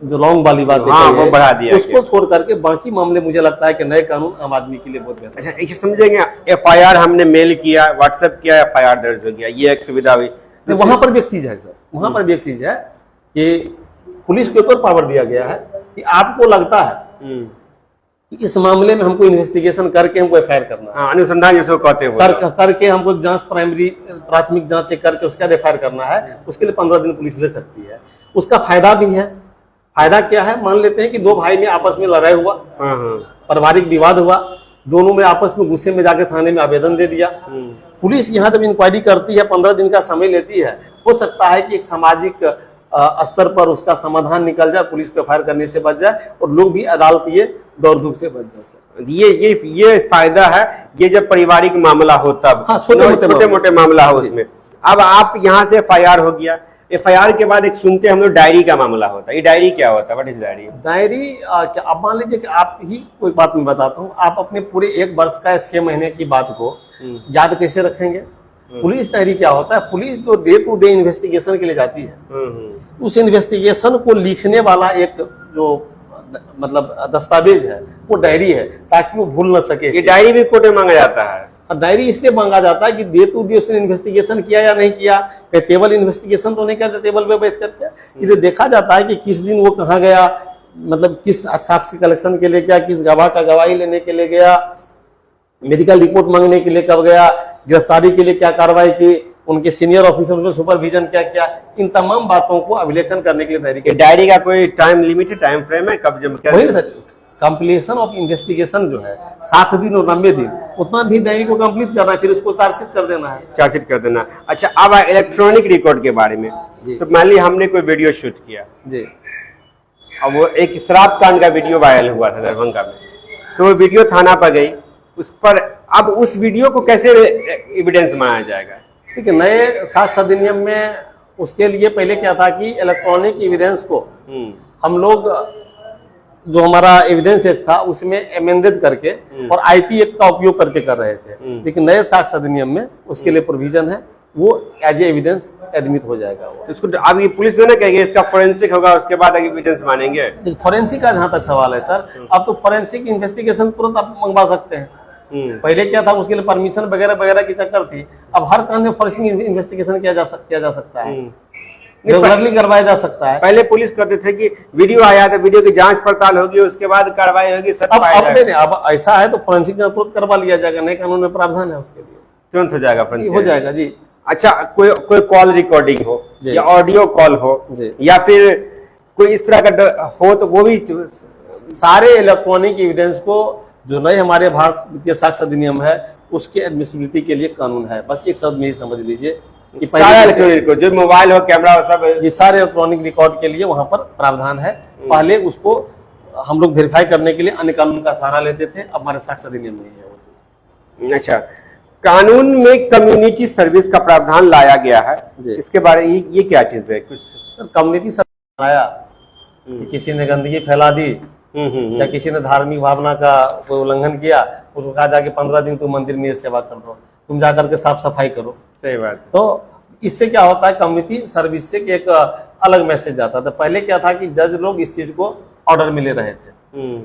जो लॉन्ग वाली बात है वो बढ़ा दिया, उसको छोड़ करके बाकी मामले मुझे लगता है कि नए कानून आम आदमी के लिए बहुत बेहतर। अच्छा, एक समझेंगे, एफआईआर हमने मेल किया, व्हाट्सएप किया, एफआईआर दर्ज हो गया, ये एक सुविधा हुई। वहां पर भी एक चीज है सर, वहां पर भी एक चीज है कि पुलिस को एक और पावर दिया गया है कि आपको लगता है कि इस मामले में हमको इन्वेस्टिगेशन करके हमको एफआईआर करना है, अनुसंधान जिसको कहते हैं, करके हमको जांच, प्राथमिक जांच करके उसका एफआईआर करना है, उसके लिए 15 दिन पुलिस ले सकती है। उसका फायदा भी है। फायदा क्या है? मान लेते हैं कि 2 भाई में आपस में लड़ाई हुआ, पारिवारिक विवाद हुआ, दोनों में आपस में गुस्से में जाके थाने में आवेदन दे दिया। पुलिस यहाँ जब इंक्वायरी करती है, 15 दिन का समय लेती है, हो सकता है कि एक सामाजिक स्तर पर उसका समाधान निकल जाए, पुलिस पे फायर करने से बच जाए और लोग भी अदालत ये दौड़ धूप से बच जाए। ये फायदा है। ये जब पारिवारिक मामला हो तब, छोटे मोटे मामला हो उसमें। अब आप यहाँ से एफआईआर हो गया, एफआईआर के बाद एक सुनते हम लोग डायरी का मामला होता है। ये डायरी क्या होता है? What is diary? डायरी अब मान लीजिए कि आप ही कोई बात मैं बताता हूँ, आप अपने पूरे 1 वर्ष का 6 महीने की बात को याद कैसे रखेंगे? पुलिस डायरी क्या होता है? पुलिस जो डे टू डे इन्वेस्टिगेशन के लिए जाती है, उस इन्वेस्टिगेशन को लिखने वाला एक जो मतलब दस्तावेज है वो डायरी है, ताकि वो भूल न सके। ये डायरी भी कोर्ट में मांगा जाता है। डायरी इसलिए मांगा जाता है कि डे टू डे उसने इन्वेस्टिगेशन किया या नहीं किया। टेबल इन्वेस्टिगेशन तो नहीं करते टेबल पे बैठ करके, इसे देखा जाता है कि किस दिन वो कहाँ गया, मतलब किस साक्ष्य कलेक्शन के लिए गया, किस गवाह का गवाही लेने के लिए गया, मेडिकल रिपोर्ट मांगने के लिए कब गया, गिरफ्तारी के लिए क्या कार्रवाई की, उनके सीनियर ऑफिसर में सुपरविजन क्या किया, इन तमाम बातों को अभिलेखन करने के लिए डायरी ये डायरी का कोई टाइम लिमिटेड टाइम फ्रेम है कब जब क्या? वही ना सर, कंप्लीशन ऑफ इन्वेस्टिगेशन जो है 7 दिन और 90 दिन, उतना दिन डायरी को कंप्लीट करना है, फिर उसको चार्जशीट कर देना है। चार्जशीट कर देना। अच्छा, अब इलेक्ट्रॉनिक रिकॉर्ड के बारे में, तो मान ली हमने कोई वीडियो शूट किया जी, अब वो एक शराब कांड का वीडियो वायरल हुआ था दरभंगा में, तो वो वीडियो थाना पर गई, उस पर अब उस वीडियो को कैसे एविडेंस माना जाएगा? ठीक है। नए साक्ष्य अधिनियम में उसके लिए पहले क्या था कि इलेक्ट्रॉनिक एविडेंस को हम लोग, जो हमारा एविडेंस एक्ट था उसमें अमेंडेड करके और आईटी एक्ट का उपयोग करके कर रहे थे, लेकिन नए साक्ष्य अधिनियम में उसके लिए प्रोविजन है, वो एज एविडेंस एडमिट हो जाएगा। वो इसको अब ये पुलिस में ना कहेंगे इसका फोरेंसिक होगा, उसके बाद एविडेंस मानेंगे। फोरेंसिक का जहां तक सवाल है सर, अब तो फोरेंसिक इन्वेस्टिगेशन तुरंत आप मंगवा सकते हैं। पहले क्या था, उसके लिए परमिशन वगैरह वगैरह की चक्कर थी, अब हर काम में फोरेंसिक इन्वेस्टिगेशन किया जा सकता है, रेगुलरली करवाया जा सकता है। पहले पुलिस कहते थे कि वीडियो आया तो वीडियो की जांच पड़ताल होगी, उसके बाद कार्रवाई होगी, अब ऐसा है तो फोरेंसिक का तुरंत करवा लिया जाएगा, नए कानून में प्रावधान है उसके लिए, तुरंत हो जाएगा, हो जाएगा जी। अच्छा, कोई कॉल रिकॉर्डिंग हो या ऑडियो कॉल हो या फिर कोई इस तरह का हो, तो वो भी सारे इलेक्ट्रॉनिक एविडेंस को, जो नए हमारे भारतीय साक्ष्य अधिनियम है उसके एडमिसिबिलिटी के लिए कानून है। बस एक शब्द में ही समझ लीजिए कि सारा इलेक्ट्रॉनिक रिकॉर्ड, जो मोबाइल हो, कैमरा हो, सब ये सारे इलेक्ट्रॉनिक रिकॉर्ड के लिए वहां पर प्रावधान है। पहले उसको हम लोग वेरीफाई करने के लिए अन्य कानून का सहारा लेते थे, अब हमारे साक्ष्य अधिनियम में है वो चीज। अच्छा, कानून में कम्युनिटी सर्विस का प्रावधान लाया गया है, इसके बारे में ये क्या चीज है? कुछ कम्युनिटी सर्विस लाया, किसी ने गंदगी फैला दी या किसी ने धार्मिक भावना का कोई उल्लंघन किया, उसको कहा जाके 15 दिन तुम मंदिर में सेवा कर दो, तुम जाकर के साफ सफाई करो। सही बात। तो इससे क्या होता है, कम्युनिटी सर्विस से एक अलग मैसेज आता था। पहले क्या था कि जज लोग इस चीज को ऑर्डर में ले रहे थे,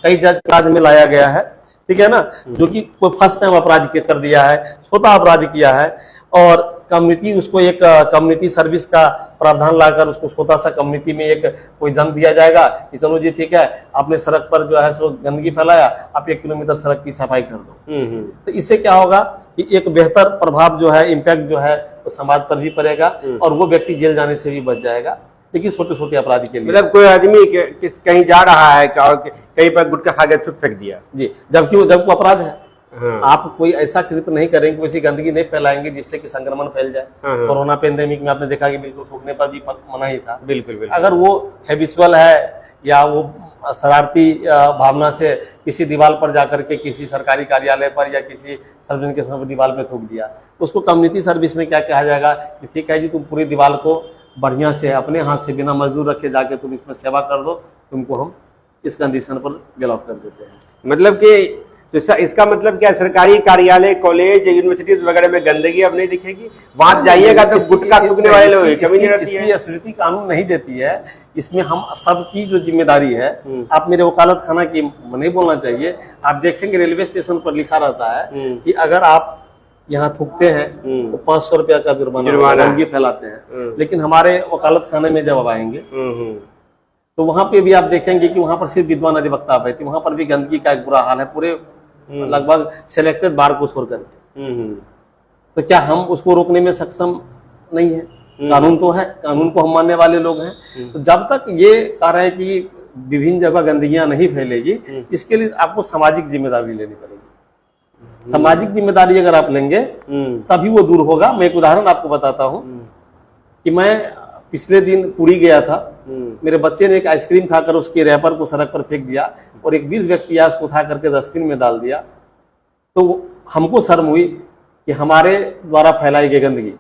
कई जज राज में लाया गया है, ठीक है ना, जो कि कोई फर्स्ट टाइम अपराध कर दिया है, छोटा अपराध किया है, और कम्युनिटी उसको एक कम्युनिटी सर्विस का प्रावधान लाकर उसको छोटा सा कम्युनिटी में एक कोई दंड दिया जाएगा कि चलो जी ठीक है, आपने सड़क पर जो है सो गंदगी फैलाया, आप 1 किलोमीटर सड़क की सफाई कर दो। तो इससे क्या होगा कि एक बेहतर प्रभाव जो है, इम्पैक्ट जो है वो समाज पर भी पड़ेगा और वो व्यक्ति जेल जाने से भी बच जाएगा, लेकिन छोटे छोटे अपराधी के लिए। मतलब कोई आदमी कहीं जा रहा है, कहीं पर गुटखा खा के थूक फेंक दिया जी, जबकि वो अपराध है। आप कोई ऐसा कृत्य नहीं करेंगे, वैसी गंदगी नहीं फैलाएंगे जिससे कि संक्रमण फैल जाए। कोरोना पेंडेमिक में आपने देखा कि बिल्कुल थूकने पर भी मना ही था। बिल्कुल। अगर वो हैबिचुअल है या वो शरारती भावना से किसी दीवार पर जाकर के किसी सरकारी कार्यालय पर या किसी सार्वजनिक दीवार में थूक दिया, तो उसको कम्युनिटी सर्विस में क्या कहा जाएगा कि ठीक है जी, तुम पूरी दीवार को बढ़िया से अपने हाथ से बिना मजदूर रखे जाके तुम इसमें सेवा कर दो, तुमको हम इस कंडीशन पर गिरफ्तार कर देते हैं। मतलब कि तो इसका मतलब क्या, सरकारी कार्यालय, कॉलेज, यूनिवर्सिटीज वगैरह में गंदगी अब नहीं दिखेगी? वहां जाइएगा तो गुटखा थूकने वाले लोग कमी नहीं रहती है। स्वीकृति कानून नहीं देती है, इसमें हम सबकी जो जिम्मेदारी है, आप मेरे वकालत खाना की नहीं बोलना चाहिए, आप देखेंगे रेलवे स्टेशन पर लिखा रहता है कि अगर आप यहाँ थूकते हैं तो 500 रुपया का जुर्माना, गंदगी फैलाते हैं। लेकिन हमारे वकालत खाने में जब आएंगे तो वहां पे भी आप देखेंगे कि वहां पर सिर्फ विद्वान अधिवक्ता बैठे, वहां पर भी गंदगी का एक बुरा हाल है, पूरे लगभग सिलेक्टेड बार को छोड़ करके। तो क्या हम उसको रोकने में सक्षम नहीं है? कानून तो है, कानून को हम मानने वाले लोग हैं। तो जब तक ये कह रहे हैं कि विभिन्न जगह गंदगियां नहीं फैलेगी, इसके लिए आपको सामाजिक जिम्मेदारी लेनी पड़ेगी। सामाजिक जिम्मेदारी अगर आप लेंगे तभी वो दूर होगा। मैं एक उदाहरण आपको बताता हूँ कि मैं पिछले दिन पुरी गया था, मेरे बच्चे ने एक आइसक्रीम खाकर उसके रैपर को सड़क पर फेंक दिया और एक 20 व्यक्ति आया उसको उठा करके डस्टबिन में डाल दिया। तो हमको शर्म हुई कि हमारे द्वारा फैलाई गई गंदगी,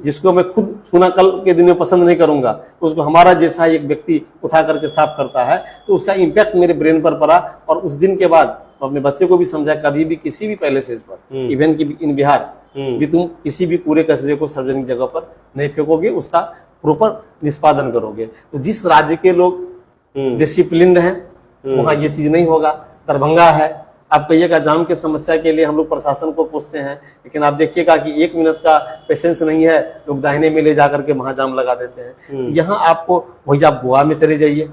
जिसको मैं खुद छूना कल के दिन में पसंद नहीं करूंगा, तो उसको हमारा जैसा एक व्यक्ति उठा करके साफ करता है, तो उसका इम्पैक्ट मेरे ब्रेन पर पड़ा। और उस दिन के बाद अपने बच्चे को भी समझा, कभी भी किसी भी पैलेसेज पर, इवन की इन बिहार भी, तुम किसी भी कूड़े कचरे को सार्वजनिक जगह पर नहीं फेंकोगे, उसका प्रॉपर निष्पादन करोगे। तो जिस राज्य के लोग डिसिप्लिन हैं वहां ये चीज नहीं होगा। दरभंगा है, आप कहिएगा जाम की समस्या के लिए हम लोग प्रशासन को पूछते हैं, लेकिन आप देखिएगा कि 1 मिनट का पेशेंस नहीं है, लोग दाहिने में ले जाकर के वहां जाम लगा देते हैं। यहाँ आपको वही, आप गोवा में चले जाइए,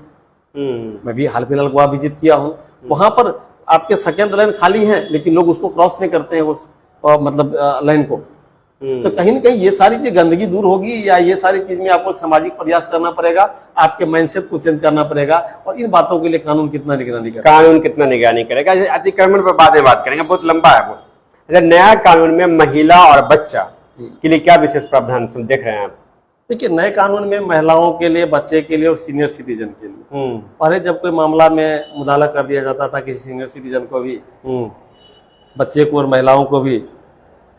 मैं भी हाल फिलहाल गोवा विजिट किया हूँ, वहां पर आपके सेकेंड लाइन खाली है लेकिन लोग उसको क्रॉस नहीं करते हैं उस मतलब लाइन को। तो कहीं ना कहीं ये सारी चीज गंदगी दूर होगी या ये सारी चीज में आपको सामाजिक प्रयास करना पड़ेगा, आपके माइंडसेट को चेंज करना पड़ेगा और इन बातों के लिए कानून कितना निगरानी करेगा। कानून कितना निगरानी करेगा। अतिक्रमण पर बाद में बात करेंगे, बहुत लंबा है वो। अच्छा, नया कानून में महिला और बच्चा के लिए क्या विशेष प्रावधान देख रहे हैं आप? देखिए, नए कानून में महिलाओं के लिए, बच्चे के लिए और सीनियर सिटीजन के लिए, पहले जब कोई मामला में मुदाला कर दिया जाता था किसी सीनियर सिटीजन को भी, बच्चे को और महिलाओं को भी,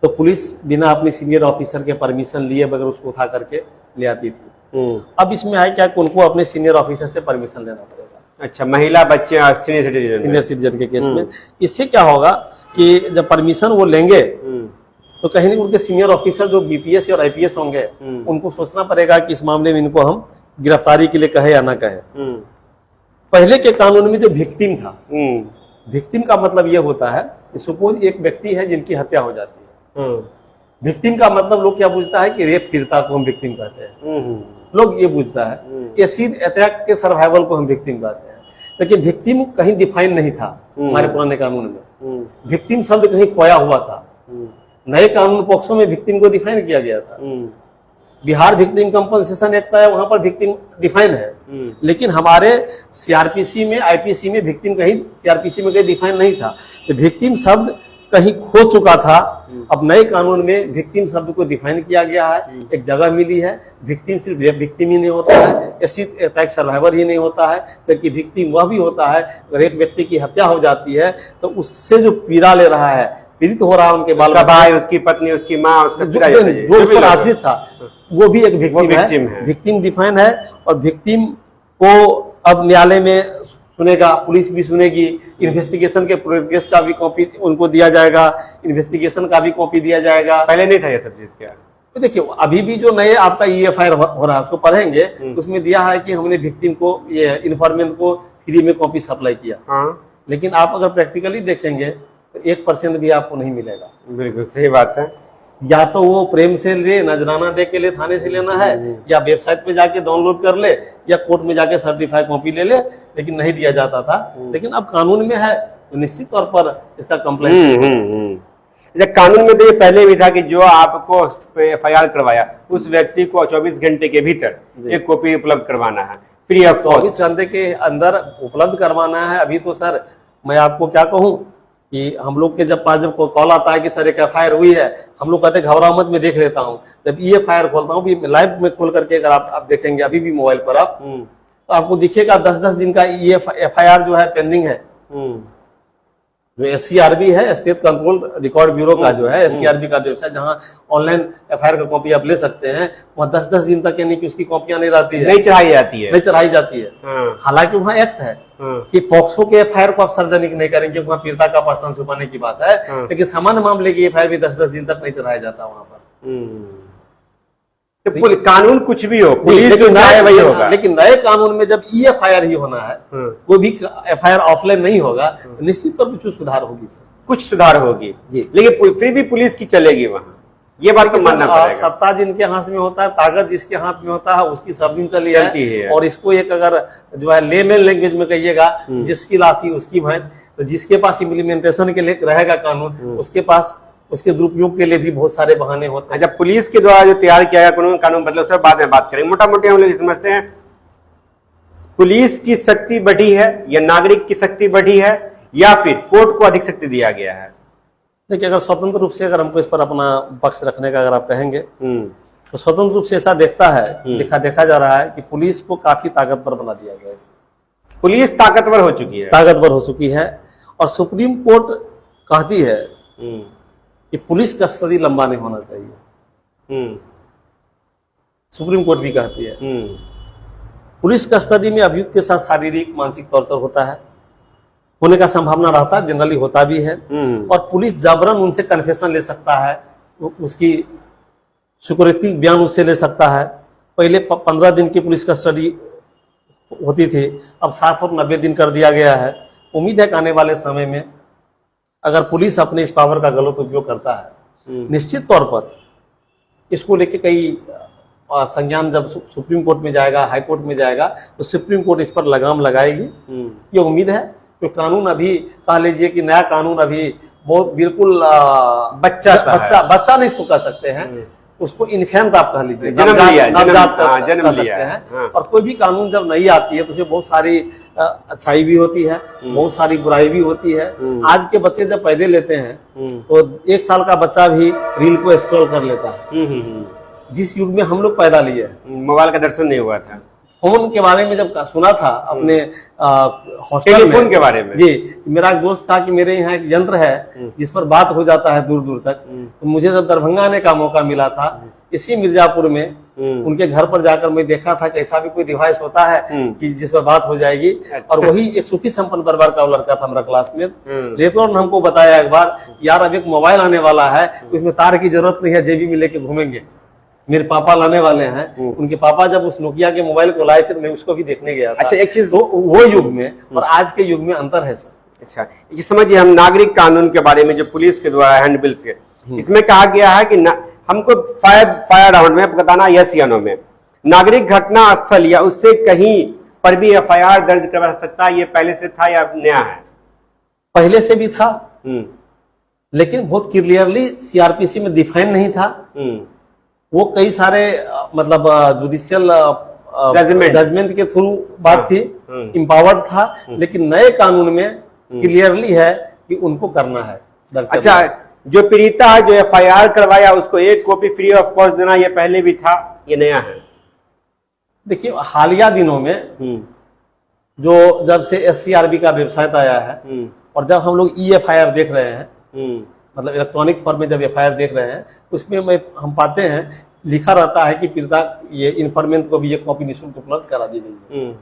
तो पुलिस बिना अपनी सीनियर ऑफिसर के परमिशन लिए बगैर उसको उठा करके ले आती थी। अब इसमें है क्या कि उनको अपने सीनियर ऑफिसर से परमिशन लेना पड़ेगा। अच्छा, महिला, बच्चे और सीनियर सिटीजन के केस में इससे क्या होगा कि जब परमिशन वो लेंगे तो कहीं नहीं उनके सीनियर ऑफिसर जो बीपीएस और आईपीएस होंगे उनको सोचना पड़ेगा कि इस मामले में इनको हम गिरफ्तारी के लिए कहे या ना कहे। पहले के कानून में जो विक्टिम था, विक्टिम का मतलब ये होता है कि सपोज एक व्यक्ति है जिनकी हत्या हो जाती है, विक्टिम का मतलब लोग क्या पूछता है कि रेप पीड़िता को हम विक्टिम कहते हैं, लोग ये पूछता है। एसिड अटैक के सर्वाइवल को हम विक्टिम कहते हैं, लेकिन विक्टिम कहीं डिफाइन नहीं था हमारे पुराने कानून में। विक्टिम शब्द कहीं खोया हुआ था। नए कानून पॉक्सो में विक्टिम को डिफाइन किया गया था। बिहार विक्टिम कंपनसेशन एक्ट है, वहां पर विक्टिम डिफाइन है, लेकिन हमारे सीआरपीसी में, आईपीसी में विक्टिम कहीं, सीआरपीसी में कहीं डिफाइन नहीं था। तो विक्टिम शब्द कहीं खो चुका था। अब नए कानून में विक्टिम शब्द को डिफाइन किया गया है, एक जगह मिली है। विक्टिम सिर्फ विक्टिम ही नहीं होता है, एसिड अटैक सर्वाइवर ही नहीं होता है, बल्कि विक्टिम वह भी होता है अगर एक व्यक्ति की हत्या हो जाती है तो उससे जो पीड़ा ले रहा है, पीड़ित हो रहा है, उनके बाल भाई, उसकी पत्नी, उसकी माँ, उसका जो उस पर आश्रित था, वो भी एक विक्टिम है। विक्टिम डिफाइन है और विक्टिम को अब न्यायालय में सुनेगा, पुलिस भी सुनेगी, इन्वेस्टिगेशन के प्रोग्रेस का भी कॉपी उनको दिया जाएगा, इन्वेस्टिगेशन का भी कॉपी दिया जाएगा। पहले नहीं था ये सब चीज क्या? तो देखिए, अभी भी जो नए आपका EFIR हो रहा है उसको पढ़ेंगे, उसमें दिया है कि हमने विक्टिम को, ये इन्फॉर्मेंट को फ्री में कॉपी सप्लाई किया। लेकिन आप अगर प्रैक्टिकली देखेंगे तो 1% भी आपको नहीं मिलेगा। बिल्कुल सही बात है। या तो वो प्रेम से ले, नजराना दे के लिए थाने से लेना है, या वेबसाइट पे जाके डाउनलोड कर ले, या कोर्ट में जाके सर्टिफाइड कॉपी ले ले, लेकिन नहीं दिया जाता था। लेकिन अब कानून में है तो निश्चित तौर पर इसका कंप्लेंट। कानून में तो ये पहले भी था कि जो आपको FIR करवाया उस व्यक्ति को 24 घंटे के भीतर एक कॉपी उपलब्ध करवाना है, फ्री ऑफ कॉस्ट। 24 घंटे के अंदर उपलब्ध करवाना है। अभी तो सर मैं आपको क्या कहूँ कि हम लोग के जब पास जब कॉल आता है कि सर एक FIR हुई है, हम लोग कहते हैं घबराओ मत, मैं देख लेता हूँ। जब EFIR खोलता हूँ, लाइव में खोल करके अगर आप देखेंगे अभी भी मोबाइल पर आप, तो आपको दिखेगा 10-10 दिन का FIR जो है पेंडिंग है। जो SCRB है, स्टेट कंट्रोल रिकॉर्ड ब्यूरो का जो है SCRB का वेबसाइट, जहाँ ऑनलाइन FIR का कॉपी आप ले सकते हैं, वहाँ 10-10 दिन तक यानी कि उसकी कॉपियां नहीं रहती है, नहीं चढ़ाई जाती है, नहीं चढ़ाई जाती है। हालांकि वहाँ एक्ट है कि पॉक्सो के FIR को आप सार्वजनिक नहीं करेंगे, वहाँ पीड़िता का पर्सन छुपाने की बात है, लेकिन सामान्य मामले की FIR भी 10-10 दिन तक नहीं चढ़ाया जाता वहाँ पर। तो कानून कुछ भी हो, पुलिस जो चाहे वही होगा। लेकिन नए कानून में जब EFIR ही होना है, कोई भी FIR ऑफलाइन नहीं होगा, तो निश्चित तौर पर कुछ सुधार होगी सर, कुछ सुधार होगी। लेकिन फिर भी पुलिस की चलेगी वहाँ, ये बात तो मानना पड़ेगा। सत्ता जिनके हाथ में होता है, ताकत जिसके हाथ में होता है, उसकी सब दिन चलती है। और इसको एक अगर जो है लेमैन लैंग्वेज में कहिएगा, जिसकी लाठी उसकी भैंस, तो जिसके पास इम्प्लीमेंटेशन के लिए रहेगा कानून, उसके पास उसके दुरुपयोग के लिए भी बहुत सारे बहाने होते हैं। जब पुलिस के द्वारा जो तैयार किया गया कानून बदले, उसके बाद में बात करेंगे। मोटा मोटी हम लोग समझते हैं पुलिस की शक्ति बढ़ी है या नागरिक की शक्ति बढ़ी है या फिर कोर्ट को अधिक शक्ति दिया गया है? देखिए, अगर स्वतंत्र रूप से अगर हमको इस पर अपना पक्ष रखने का अगर आप कहेंगे तो स्वतंत्र रूप से ऐसा देखा जा रहा है कि पुलिस को काफी ताकतवर बना दिया गया है। पुलिस ताकतवर हो चुकी है और सुप्रीम कोर्ट कहती है कि पुलिस कस्टडी लंबा नहीं होना चाहिए। सुप्रीम कोर्ट भी कहती है पुलिस कस्टडी में अभियुक्त के साथ शारीरिक मानसिक टॉर्चर होता है, होने का संभावना रहता है, जनरली होता भी है। और पुलिस जबरन उनसे कन्फेशन ले सकता है, उसकी सिक्योरिटी बयान उससे ले सकता है। पहले 15 दिन की पुलिस कस्टडी होती थी, अब 7 और 90 दिन कर दिया गया है। उम्मीद है कि आने वाले समय में अगर पुलिस अपने इस पावर का गलत उपयोग करता है, निश्चित तौर पर इसको लेके कई संज्ञान जब सुप्रीम कोर्ट में जाएगा, हाई कोर्ट में जाएगा, तो सुप्रीम कोर्ट इस पर लगाम लगाएगी। ये उम्मीद है तो कानून अभी कह लीजिए कि नया कानून अभी बहुत बिल्कुल बच्चा नहीं इसको कह सकते हैं, उसको इन्फेंट आप कह लीजिए, जन्म सकते हैं। और कोई भी कानून जब नई आती है तो उसमें बहुत सारी अच्छाई भी होती है, बहुत सारी बुराई भी होती है। आज के बच्चे जब पैदे लेते हैं तो 1 साल का बच्चा भी रील को स्क्रॉल कर लेता है। जिस युग में हम लोग पैदा लिए, मोबाइल का दर्शन नहीं हुआ था, फोन के बारे में जब सुना था अपने हॉस्टल टेलीफोन के बारे में, जी मेरा एक दोस्त था कि मेरे यहाँ एक यंत्र है जिस पर बात हो जाता है दूर दूर तक। तो मुझे जब दरभंगा आने का मौका मिला था, इसी मिर्जापुर में उनके घर पर जाकर मैं देखा था कि ऐसा भी कोई डिवाइस होता है कि जिस पर बात हो जाएगी। और वही एक सुखी संपन्न परिवार का लड़का था हमारा क्लासमेट, लेकर उन्होंने हमको बताया एक बार, यार अब एक मोबाइल आने वाला है, उसमें तार की जरूरत नहीं है, जेबी में लेके घूमेंगे। मेरे पापा लाने वाले हैं, उनके पापा जब उस नोकिया के मोबाइल को लाए थे मैं उसको भी देखने गया था। अच्छा, एक चीज, तो वो युग में और आज के युग में अंतर है सर। अच्छा, ये समझिए, हम नागरिक कानून के बारे में जो पुलिस के द्वारा हैंडबिल से, इसमें कहा गया है कि हमको फायर राउंड में बताना, यस या नो में, नागरिक घटना स्थल या उससे कहीं पर भी FIR दर्ज करवा सकता है। ये पहले से था या नया है? पहले से भी था, लेकिन बहुत क्लियरली CRPC में डिफाइन नहीं था। वो कई सारे मतलब जुडिशियल जजमेंट के थ्रू बात थी, इम्पावर्ड था। लेकिन नए कानून में क्लियरली है कि उनको करना है। अच्छा, जो पीड़िता है जो FIR करवाया उसको 1 कॉपी फ्री ऑफ कॉस्ट देना, ये पहले भी था, ये नया है? देखिए, हालिया दिनों में जो जब से SCRB का वेबसाइट आया है और जब हम लोग EFIR देख रहे हैं, मतलब इलेक्ट्रॉनिक फॉर्म में जब FIR देख रहे हैं, उसमें हम पाते हैं लिखा रहता है कि पीड़िता ये इन्फॉर्मेंट को भी एक कॉपी निःशुल्क उपलब्ध करा दी गई है।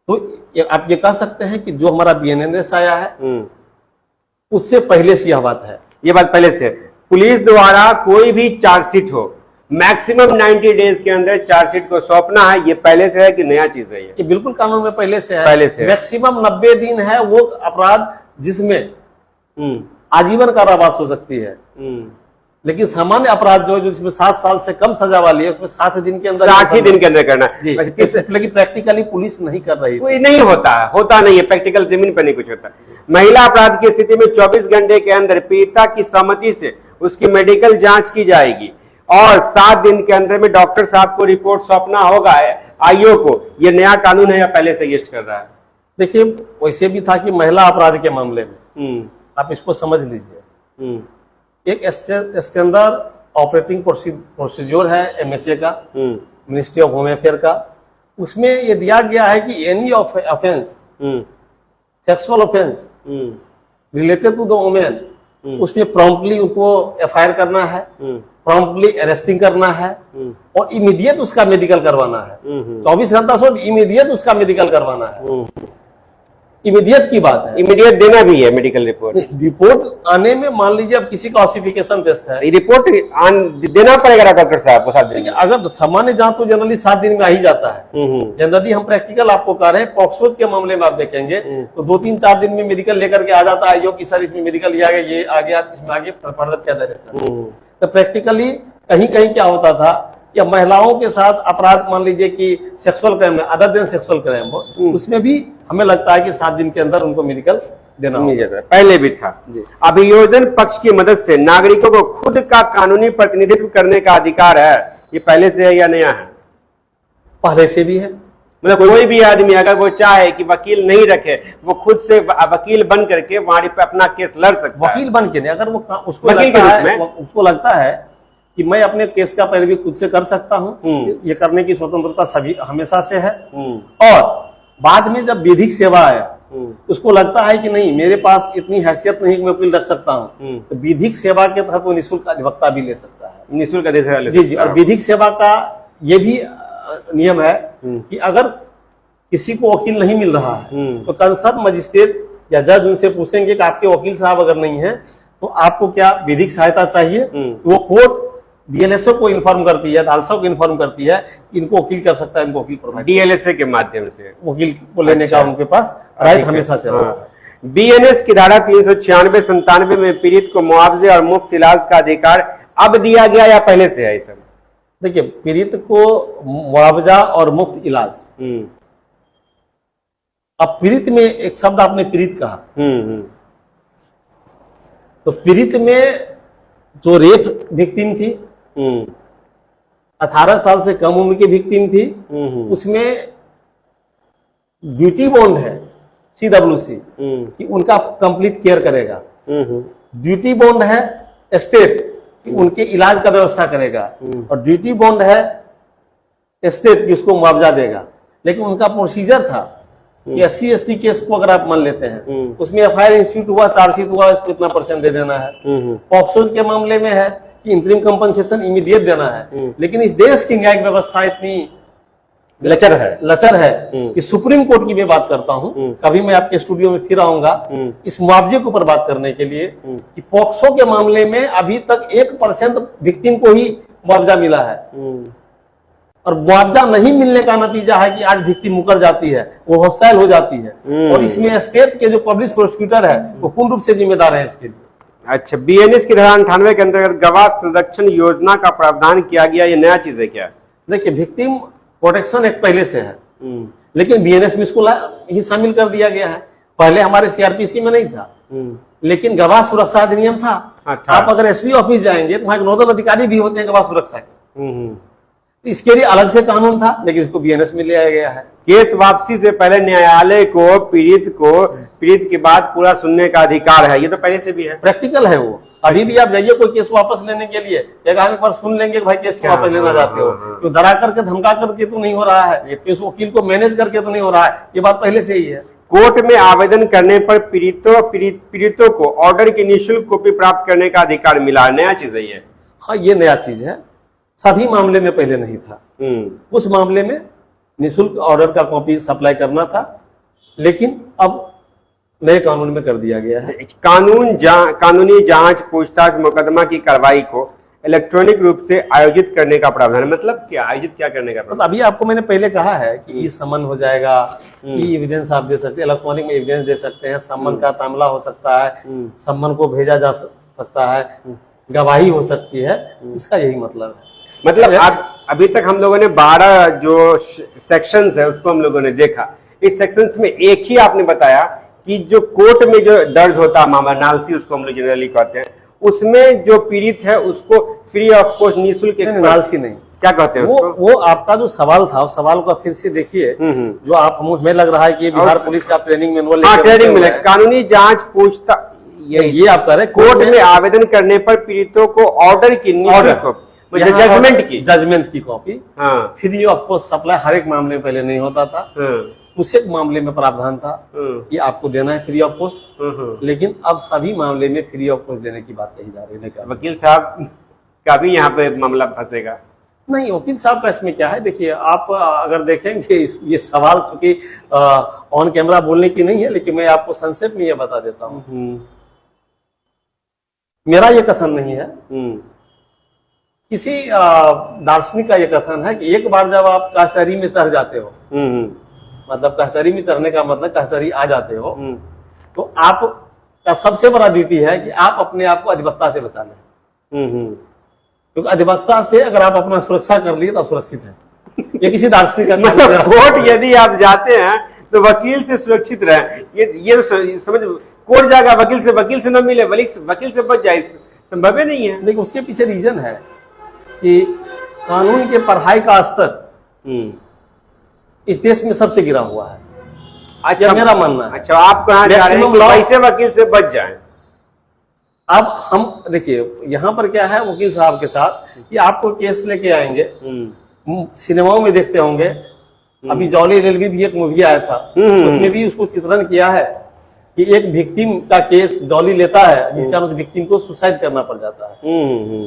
तो आप ये कह सकते हैं कि जो हमारा BNNS आया है उससे पहले से यह बात है। ये बात पहले से, पुलिस द्वारा कोई भी चार्जशीट हो मैक्सिमम 90 डेज के अंदर चार्जशीट को सौंपना है, ये पहले से है कि नया चीज है? ये बिल्कुल कानून में पहले से है, पहले से। मैक्सिमम 90 दिन है वो अपराध जिसमें आजीवन कारावास हो सकती है। लेकिन सामान्य अपराध जो जिसमें 7 साल से कम सजा वाली है उसमें 60 दिन के अंदर, 60 ही दिन के अंदर करना है। लेकिन प्रैक्टिकली पुलिस नहीं कर रही, कोई नहीं होता नहीं है, प्रैक्टिकल जमीन पर नहीं कुछ होता। महिला अपराध की स्थिति में 24 घंटे के अंदर पीड़िता की सहमति से उसकी मेडिकल जांच की जाएगी और 7 दिन के अंदर में डॉक्टर साहब को रिपोर्ट सौंपना होगा IO को। ये नया कानून है या पहले से एग्जिस्ट कर रहा है? देखिए, वैसे भी था कि महिला अपराध के मामले में आप इसको समझ लीजिए, एक स्टैंडर्ड ऑपरेटिंग प्रोसीजर है MHA का, मिनिस्ट्री ऑफ होम अफेयर का। उसमें ये दिया गया है कि any offence, sexual offence related to the women, उसमें प्रॉम्प्टली उनको FIR करना है, प्रॉम्प्टली अरेस्टिंग करना है और इमीडिएट उसका मेडिकल करवाना है। 24 घंटा से इमीडिएट उसका मेडिकल करवाना है। इमीडिएट की बात है, इमीडिएट देना भी है मेडिकल रिपोर्ट आने में। मान लीजिए अब किसी का ऑसिफिकेशन टेस्ट है, रिपोर्ट देना पड़ेगा डॉक्टर साहब को 7 दिन। अगर सामान्य जांच तो जनरली 7 दिन में आ ही जाता है। जनरली हम प्रैक्टिकल आपको कह रहे हैं, पॉक्सो के मामले में आप देखेंगे तो 2-3-4 दिन में मेडिकल लेकर के आ जाता है कि सर इसमें मेडिकल ये आ गया, इसमें आगे फर्दर क्या डायरेक्शन। तो प्रैक्टिकली कहीं कहीं क्या होता था कि महिलाओं के साथ अपराध, मान लीजिए कि sexual crime, other than sexual crime हो, उसमें भी हमें लगता है कि 7 दिन के अंदर उनको मेडिकल देना होगा। पहले भी था। अभियोजन पक्ष की मदद से नागरिकों को खुद का कानूनी प्रतिनिधित्व करने का अधिकार है, ये पहले से है या नया है? पहले से भी है। मतलब कोई भी आदमी अगर वो चाहे कि वकील नहीं रखे, वो खुद से वकील बन करके वहां पे अपना केस लड़ सकता है। वकील बन के नहीं, अगर वो उसको लगता है कि मैं अपने केस का पैरवी खुद से कर सकता हूं, ये करने की स्वतंत्रता सभी हमेशा से है। और बाद में जब विधिक सेवा आया, उसको लगता है कि नहीं मेरे पास इतनी हैसियत नहीं कि मैं वकील रख सकता हूं, तो विधिक सेवा के तहत वो निःशुल्क अधिवक्ता भी ले सकता है। निःशुल्क जी। और विधिक सेवा का ये भी नियम है कि अगर किसी को वकील नहीं मिल रहा है तो कंसर्न मजिस्ट्रेट या जज उनसे पूछेंगे कि आपके वकील साहब अगर नहीं है तो आपको क्या विधिक सहायता चाहिए। तो वो कोर्ट DLSA को इन्फॉर्म करती है, अदालतों को इन्फॉर्म करती है कि इनको वकील कर सकता है, इनको वकील प्रोवाइड, DLSA के माध्यम से वकील को लेने का उनके पास राइट हमेशा से रहा। BNS की धारा 396-97 में पीड़ित को मुआवजे और मुफ्त इलाज का अधिकार अब दिया गया या पहले से है? सब देखिए, पीड़ित को मुआवजा और मुफ्त इलाज अब पीड़ित में एक शब्द आपने पीड़ित कहा, तो पीड़ित में जो रेप विक्टिम थी, 18 साल से कम उम्र की विक्टिम थी, उसमें ड्यूटी बॉन्ड है CWC कि उनका कंप्लीट केयर करेगा। ड्यूटी बॉन्ड है स्टेट कि उनके इलाज का व्यवस्था करेगा, और ड्यूटी बॉन्ड है स्टेट कि उसको मुआवजा देगा। लेकिन उनका प्रोसीजर था कि SC/ST केस को अगर आप मान लेते हैं, उसमें FIR इंस्टीट्यूट हुआ, चार्जशीट हुआ, इसको इतना % दे देना है। पॉक्सोज के मामले में है कि इंतरिम कंपनसेशन इमीडिएट देना है। लेकिन इस देश की न्यायिक व्यवस्था इतनी लचर है कि सुप्रीम कोर्ट की मैं बात करता हूं, कभी मैं आपके स्टूडियो में फिर आऊंगा इस मुआवजे के ऊपर बात करने के लिए, कि पॉक्सो के मामले में अभी तक 1% विक्टिम को ही मुआवजा मिला है। और मुआवजा नहीं मिलने का नतीजा है कि आज विक्टिम मुकर जाती है, वो हॉस्टाइल हो जाती है, और इसमें स्टेट के जो पब्लिक प्रोसिक्यूटर है वो पूर्ण रूप से जिम्मेदार है इसके लिए। अच्छा, BNS की धारा 98 के अंतर्गत गवाह संरक्षण योजना का प्रावधान किया गया, ये नया चीज है क्या? देखिए, विक्टिम प्रोटेक्शन एक्ट पहले से है, लेकिन BNS में इसको ही शामिल कर दिया गया है। पहले हमारे CRPC में नहीं था, लेकिन गवाह सुरक्षा अधिनियम था। आप अगर SP ऑफिस जाएंगे तो वहां एक नोडल अधिकारी भी होते हैं गवाह सुरक्षा के, इसके लिए अलग से कानून था, लेकिन इसको BNS में ले आया गया है। केस वापसी से पहले न्यायालय को पीड़ित की बात पूरा सुनने का अधिकार है, ये तो पहले से भी है, प्रैक्टिकल है वो। अभी भी आप जाइए कोई केस वापस लेने के लिए, एक बार सुन लेंगे भाई केस को वापस लेना चाहते हो, तो डरा करके धमका करके तो नहीं हो रहा है, इस वकील को मैनेज करके तो नहीं हो रहा है, ये बात पहले से ही है। कोर्ट में आवेदन करने पर पीड़ितों को ऑर्डर की निःशुल्क कॉपी प्राप्त करने का अधिकार मिला, नया चीज है ये। हाँ, ये नया चीज है, सभी मामले में पहले नहीं था। उस मामले में निःशुल्क ऑर्डर का कॉपी सप्लाई करना था, लेकिन अब नए कानून में कर दिया गया है। कानूनी जांच, पूछताछ, मुकदमा की कार्रवाई को इलेक्ट्रॉनिक रूप से आयोजित करने का प्रावधान है। मतलब क्या आयोजित क्या करने का प्रावधान? अभी आपको मैंने पहले कहा है कि ई समन हो जाएगा, ई एविडेंस आप दे सकते हैं, इलेक्ट्रॉनिक में एविडेंस दे सकते हैं, समन का तामला हो सकता है, समन को भेजा जा सकता है, गवाही हो सकती है, इसका यही मतलब है। मतलब अभी तक हम लोगों ने 12 जो सेक्शंस है उसको हम लोगों ने देखा। इस सेक्शंस में एक ही आपने बताया कि जो कोर्ट में जो दर्ज होता है मामला, नालसी उसको हम लोग जनरली कहते हैं, उसमें जो पीड़ित है उसको फ्री ऑफ कॉस्ट निःशुल्क, नालसी नहीं, क्या कहते हैं उसको? वो आपका जो सवाल था, उस सवाल को फिर से देखिए, जो आप हमें लग रहा है कि बिहार पुलिस का ट्रेनिंग मैनुअल, ट्रेनिंग मिले, कानूनी जांच पूछताछ, ये आप कह रहे हैं कोर्ट में आवेदन करने पर पीड़ितों को ऑर्डर की जजमेंट की copy free of cost supply हर एक मामले में पहले नहीं होता था, उस एक मामले में प्रावधान था कि आपको देना है फ्री ऑफ कॉस्ट, लेकिन अब सभी मामले में फ्री ऑफ कॉस्ट देने की बात कही जा रही है। वकील साहब का भी यहाँ पे मामला फंसेगा? नहीं, वकील साहब का इसमें क्या है, देखिए आप अगर देखेंगे ये सवाल चूंकि ऑन कैमरा बोलने की नहीं है, लेकिन मैं आपको संक्षेप में ये बता देता हूँ। मेरा ये कथन नहीं है, किसी दार्शनिक का ये कथन है कि एक बार जब आप कचहरी में चढ़ जाते हो, मतलब कचहरी में चढ़ने का मतलब कचहरी आ जाते हो, तो आप का सबसे बड़ा ड्यूटी है कि आप अपने आप को अधिवक्ता से बचा लें, क्योंकि अधिवक्ता से अगर आप अपना सुरक्षा कर लिए तो आप सुरक्षित हैं। ये किसी दार्शनिक का कोर्ट यदि आप जाते हैं तो वकील से सुरक्षित रहे, ये समझ, कोर्ट जाएगा वकील से न मिले, वकील से बच जाए, संभव नहीं है। लेकिन उसके पीछे रीजन है कि कानून के पढ़ाई का स्तर इस देश में सबसे गिरा हुआ है। अच्छा, मेरा मानना है। अच्छा, आप कहाँ जा रहे हैं कि कैसे वकील से बच जाएं? अब हम देखिए यहाँ पर क्या है वकील साहब के साथ कि आपको केस लेके आएंगे, सिनेमाओं में देखते होंगे, अभी जॉली रेलवे भी एक मूवी आया था, उसमें भी उसको चित्रण किया है कि एक विक्टिम का केस जॉली लेता है जिसके कारण उस विक्टिम को सुसाइड करना पड़ जाता है,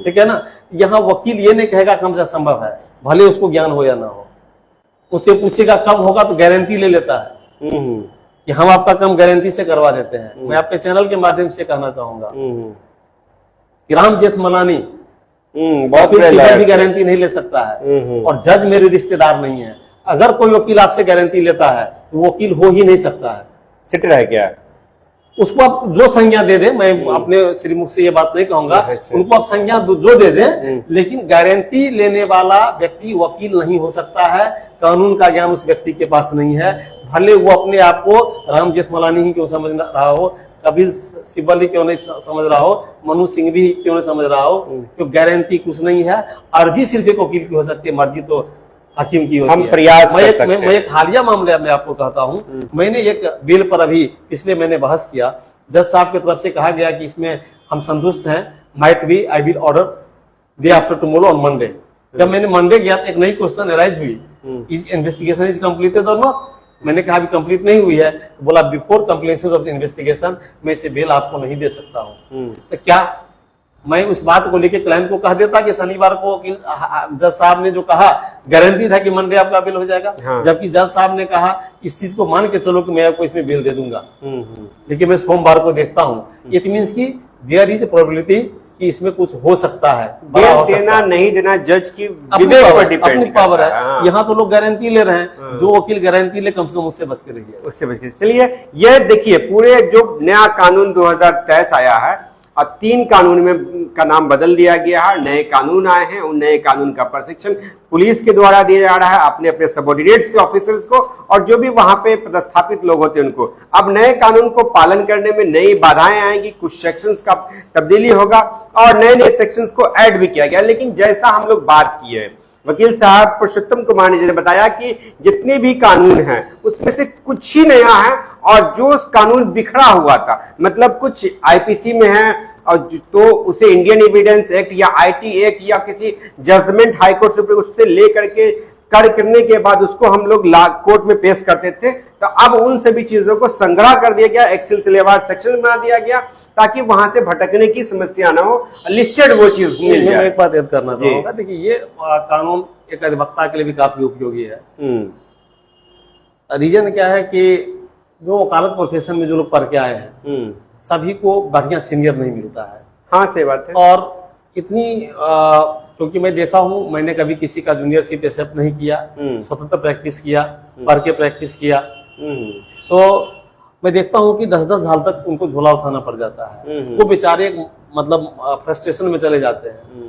ठीक है ना। यहाँ वकील ये नहीं कहेगा कि हमसे संभव है, भले उसको ज्ञान हो या ना हो, उससे पूछेगा कब होगा तो गारंटी ले लेता है कि हम आपका काम गारंटी से करवा देते हैं। मैं आपके चैनल के माध्यम से कहना चाहूंगा कि राम जेठमलानी बहुत भी गारंटी नहीं ले सकता है, और जज मेरे रिश्तेदार नहीं है। अगर कोई वकील आपसे गारंटी लेता है तो वकील हो ही नहीं सकता है। सिटर है क्या? उसको आप जो संज्ञा दे दें, मैं अपने श्रीमुख से ये बात नहीं कहूंगा, अच्छा। उनको आप संज्ञा जो दे दें, लेकिन गारंटी लेने वाला व्यक्ति वकील नहीं हो सकता है। कानून का ज्ञान उस व्यक्ति के पास नहीं है, भले वो अपने आप को राम जेठमलानी ही क्यों समझ रहा हो, कपिल सिब्बल ही क्यों नहीं समझ रहा हो, मनु सिंह भी क्यों नहीं समझ रहा हो, क्यों गारंटी कुछ नहीं है। अर्जी सिर्फ एक वकील की हो सकती है, मर्जी तो हकीम की होती हम है। प्रयास मैं कर एक सकते मैं एक हालिया मामले में आपको कहता हूँ, मैंने एक बिल पर अभी इसलिए मैंने बहस किया, जज साहब की तरफ से कहा गया कि इसमें हम संतुष्ट हैं, might be I will order day after tomorrow on Monday. जब मैंने मंडे गया तो एक नई क्वेश्चन अराइज हुई, इज इन्वेस्टिगेशन इज कंप्लीटेड और नॉट। मैंने कहा अभी कंप्लीट नहीं हुई है, तो बोला before completion of the investigation मैं इसे बेल आपको नहीं दे सकता हूँ। तो क्या मैं उस बात को लेकर क्लाइंट को कह देता कि शनिवार को जज साहब ने जो कहा गारंटी था कि मंडे आपका बिल हो जाएगा, हाँ। जबकि जज साहब ने कहा इस चीज को मान के चलो कि मैं आपको इसमें बिल दे दूंगा, लेकिन मैं सोमवार को देखता हूँ। इट मीन्स की देयर इज प्रोबेबिलिटी कि इसमें कुछ हो सकता है, बड़ा हो सकता देना है। नहीं देना जज की अपनी विवेक पर पावर डिपेंड पावर है। हाँ। यहाँ तो लोग गारंटी ले रहे हैं, जो वकील गारंटी ले कम से कम उससे बच के रहिए। उससे बच के चलिए। यह देखिए पूरे जो नया कानून 2023 आया है, अब 3 कानून में का नाम बदल दिया गया है, नए कानून आए हैं, उन नए कानून का प्रशिक्षण पुलिस के द्वारा दिया जा रहा है अपने अपने सबऑर्डिनेट्स ऑफिसर्स को, और जो भी वहां पे पदस्थापित लोग होते हैं उनको। अब नए कानून को पालन करने में नई बाधाएं आएंगी, कुछ सेक्शंस का तब्दीली होगा और नए नए सेक्शंस को ऐड भी किया गया। लेकिन जैसा हम लोग बात किए, वकील साहब पुरुषोत्तम कुमार ने बताया कि जितने भी कानून हैं उसमें से कुछ ही नया है, और जो कानून बिखरा हुआ था, मतलब कुछ आईपीसी में है और तो उसे इंडियन एविडेंस एक्ट या आईटी एक्ट या किसी जजमेंट हाई कोर्ट से उससे लेकर के करने के बाद उसको हम लोग कोर्ट में पेश करते थे, तो अब उन सभी चीजों को संग्रह कर दिया गया, एक सिलसिलेवार सेक्शन बना दिया गया ताकि वहां से भटकने की समस्या ना हो, लिस्टेड वो चीज मिल जाए। मैं एक बात ऐड करना चाहूंगा, देखिए ये कानून एक अधिवक्ता के लिए भी काफी उपयोगी है। रीजन क्या है कि जो वकालत प्रोफेशन में जो लोग पढ़ के आए हैं सभी को बढ़िया सीनियर नहीं मिलता है। हाँ सही बात है। और इतनी क्योंकि मैं देखा हूँ, मैंने कभी किसी का जूनियरशिप एक्सेप्ट नहीं किया, स्वतंत्र प्रैक्टिस किया, पढ़ के प्रैक्टिस किया, तो मैं देखता हूँ कि 10-10 साल तक उनको झोला उठाना पड़ जाता है। वो बेचारे मतलब फ्रस्ट्रेशन में चले जाते हैं।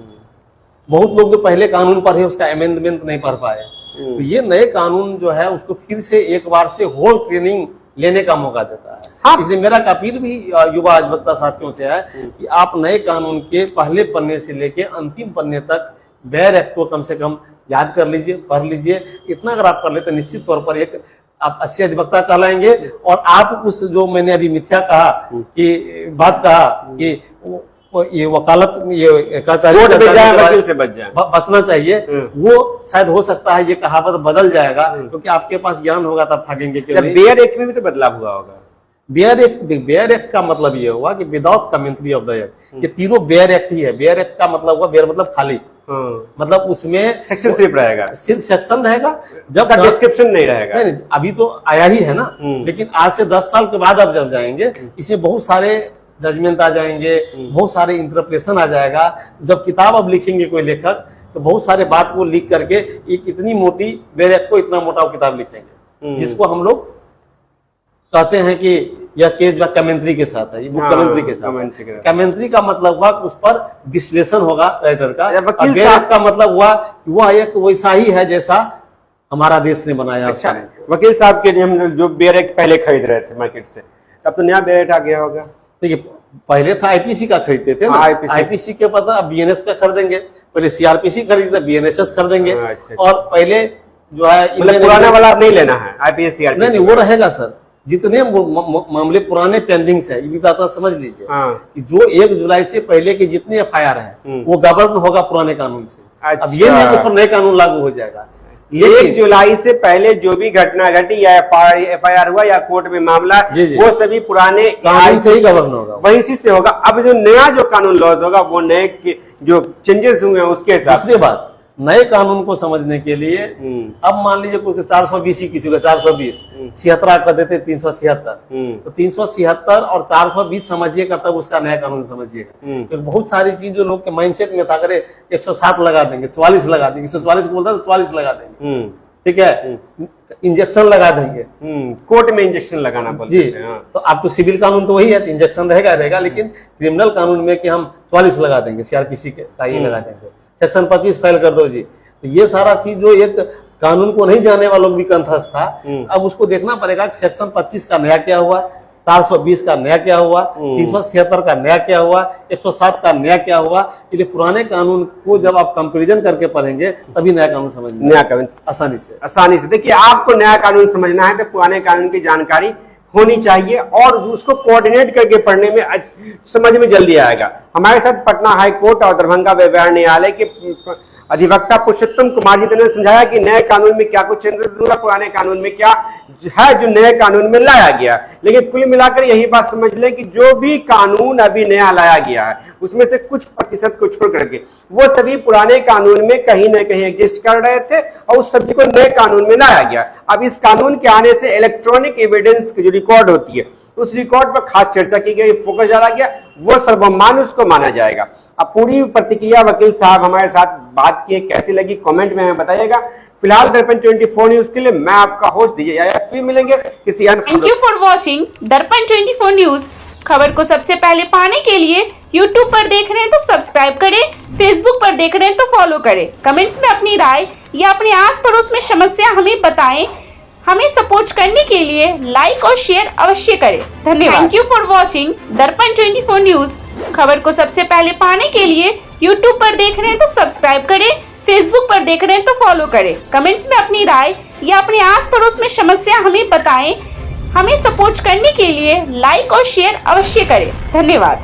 बहुत लोग जो पहले कानून पढ़े उसका अमेंडमेंट नहीं पढ़ पाए, तो ये नए कानून जो है उसको फिर से एक बार से होल ट्रेनिंग लेने का मौका देता है। हाँ। इसलिए मेरा अपील भी युवा अधिवक्ता साथियों से है कि आप नए कानून के पहले पन्ने से लेके अंतिम पन्ने तक बेयर एक्ट को कम से कम याद कर लीजिए, पढ़ लीजिए। इतना अगर आप कर लेते निश्चित तौर पर एक आप अच्छे अधिवक्ता कहलाएंगे। और आप उस जो मैंने अभी मिथ्या कहा कि बात कहा कि ये वकालत ये वकील से बच जाए, बचना चाहिए, वो शायद हो सकता है ये कहावत बदल जाएगा, क्योंकि आपके पास ज्ञान होगा तब थकेंगे क्यों नहीं। बेयर एक्ट में भी तो बदलाव हुआ होगा। बेयर एक्ट का मतलब ये हुआ कि without commentary of the act, ये तीनों बेयर एक्ट ही है। बेयर एक्ट का मतलब हुआ, बेयर मतलब खाली, मतलब उसमें सेक्शन सिर्फ रहेगा, सिर्फ सेक्शन रहेगा, जब डिस्क्रिप्शन नहीं रहेगा। नहीं, अभी तो आया ही है ना, लेकिन आज से 10 साल के बाद आप जब जाएंगे इसमें बहुत सारे जजमेंट आ जाएंगे, बहुत सारे इंटरप्रेशन आ जाएगा। जब किताब अब लिखेंगे कोई लेखक तो बहुत सारे बात को लिख करके एक इतनी मोटी बेयर एक्ट को इतना मोटा किताब लिखेंगे, जिसको हम लोग कहते हैं कि यह केस जो कमेंट्री के साथ है, ये बुक कमेंट्री के साथ। कमेंट्री का मतलब हुआ उस पर विश्लेषण होगा राइटर का। बेयर एक्ट का मतलब हुआ वह एक वैसा ही है जैसा हमारा देश ने बनाया। अच्छा, वकील साहब के हम जो बेयर एक्ट पहले खरीद रहे थे मार्केट से, तब तो नया बेयर एक्ट आ गया होगा। देखिए पहले था आईपीसी का खरीदते थे ना, आईपीसी के पता अब बीएनएस का खरीदेंगे, पहले सीआरपीसी खरीदते बीएनएसएस खरीदेंगे। और पहले जो है पुराना वाला नहीं लेना है, आईपीएस नहीं वो रहेगा सर। जितने मामले पुराने पेंडिंग्स है, ये भी बात समझ लीजिए कि जो 1 जुलाई से पहले के जितने एफआईआर है वो गवर्न होगा पुराने कानून से। अब ये नहीं कि नए कानून लागू हो जाएगा। 1 जुलाई से पहले जो भी घटना घटी या एफआईआर हुआ या कोर्ट में मामला, वो सभी पुराने कानून से ही गवर्न होगा, वही से होगा। अब जो नया जो कानून लॉज होगा वो नए जो चेंजेस हुए हैं उसके हिसाब से। दूसरी बात, नए कानून को समझने के लिए अब मान लीजिए कोई 420 ही किसी का 420 76 कर देते 376, तो 376 और 420 समझिएगा तब उसका नया कानून समझिएगा। तो बहुत सारी चीज जो लोग के माइंडसेट में था, करे 107 लगा देंगे, 44 लगा देंगे, 144 बोलता है तो 44 लगा देंगे, ठीक है, इंजेक्शन लगा देंगे। कोर्ट में इंजेक्शन लगाना बोलते जी, हैं, हाँ। तो अब तो सिविल कानून तो वही है, इंजेक्शन रहेगा, लेकिन क्रिमिनल कानून में कि हम 44 लगा देंगे, सीआरपीसी का ये लगा देंगे, सेक्शन 25 फाइल कर दो जी। तो ये सारा चीज जो एक कानून को नहीं जानने वालों भी कंठस्थ था, अब उसको देखना पड़ेगा कि सेक्शन 25 का नया क्या हुआ, 420 का नया क्या हुआ, 376 का नया क्या हुआ, 107 का नया क्या हुआ। इसलिए पुराने कानून को जब आप कंपैरिजन करके पढ़ेंगे तभी नया कानून समझ में नया कानून आसानी से देखिए, आपको नया कानून समझना है तो पुराने कानून की जानकारी होनी चाहिए और उसको कोऑर्डिनेट करके पढ़ने में समझ में जल्दी आएगा। हमारे साथ पटना हाई कोर्ट और दरभंगा व्यवहार न्यायालय के अधिवक्ता पुरुषोत्तम कुमार जी ने समझाया कि नए कानून में क्या कुछ चेंजेस हुआ, पुराने कानून में क्या है जो नए कानून में लाया गया। लेकिन कुल मिलाकर यही बात समझ लें कि जो भी कानून अभी नया लाया गया है उसमें से कुछ प्रतिशत को छोड़ करके वो सभी पुराने कानून में कहीं ना कहीं एग्जिस्ट कर रहे थे और उस सभी को नए कानून में लाया गया। अब इस कानून के आने से इलेक्ट्रॉनिक एविडेंस की जो रिकॉर्ड होती है उस रिकॉर्ड पर खास चर्चा की गई, फोकस डाला गया, वो सर्वमान्य उसको माना जाएगा। अब पूरी प्रतिक्रिया वकील साहब हमारे साथ बात किए, कैसी लगी कमेंट में हमें बताइएगा। फिलहाल दर्पण 24 न्यूज के लिए मैं आपका होस्ट दीजिए, फिर मिलेंगे किसी अन्य। थैंक यू फॉर वॉचिंग दर्पण 24 न्यूज। खबर को सबसे पहले पाने के लिए YouTube पर देख रहे हैं तो सब्सक्राइब करें, Facebook पर देख रहे हैं तो फॉलो करें। कमेंट्स में अपनी राय या अपने आस पड़ोस में समस्या हमें बताएं। हमें सपोर्ट करने के लिए लाइक और शेयर अवश्य करें। धन्यवाद। थैंक यू फॉर वॉचिंग दर्पण 24 न्यूज। खबर को सबसे पहले पाने के लिए YouTube पर देख रहे हैं तो सब्सक्राइब करें, Facebook पर देख रहे हैं तो फॉलो करें। कमेंट्स में अपनी राय या अपने आस पड़ोस में समस्या हमें बताएं। हमें सपोर्ट करने के लिए लाइक और शेयर अवश्य करें। धन्यवाद।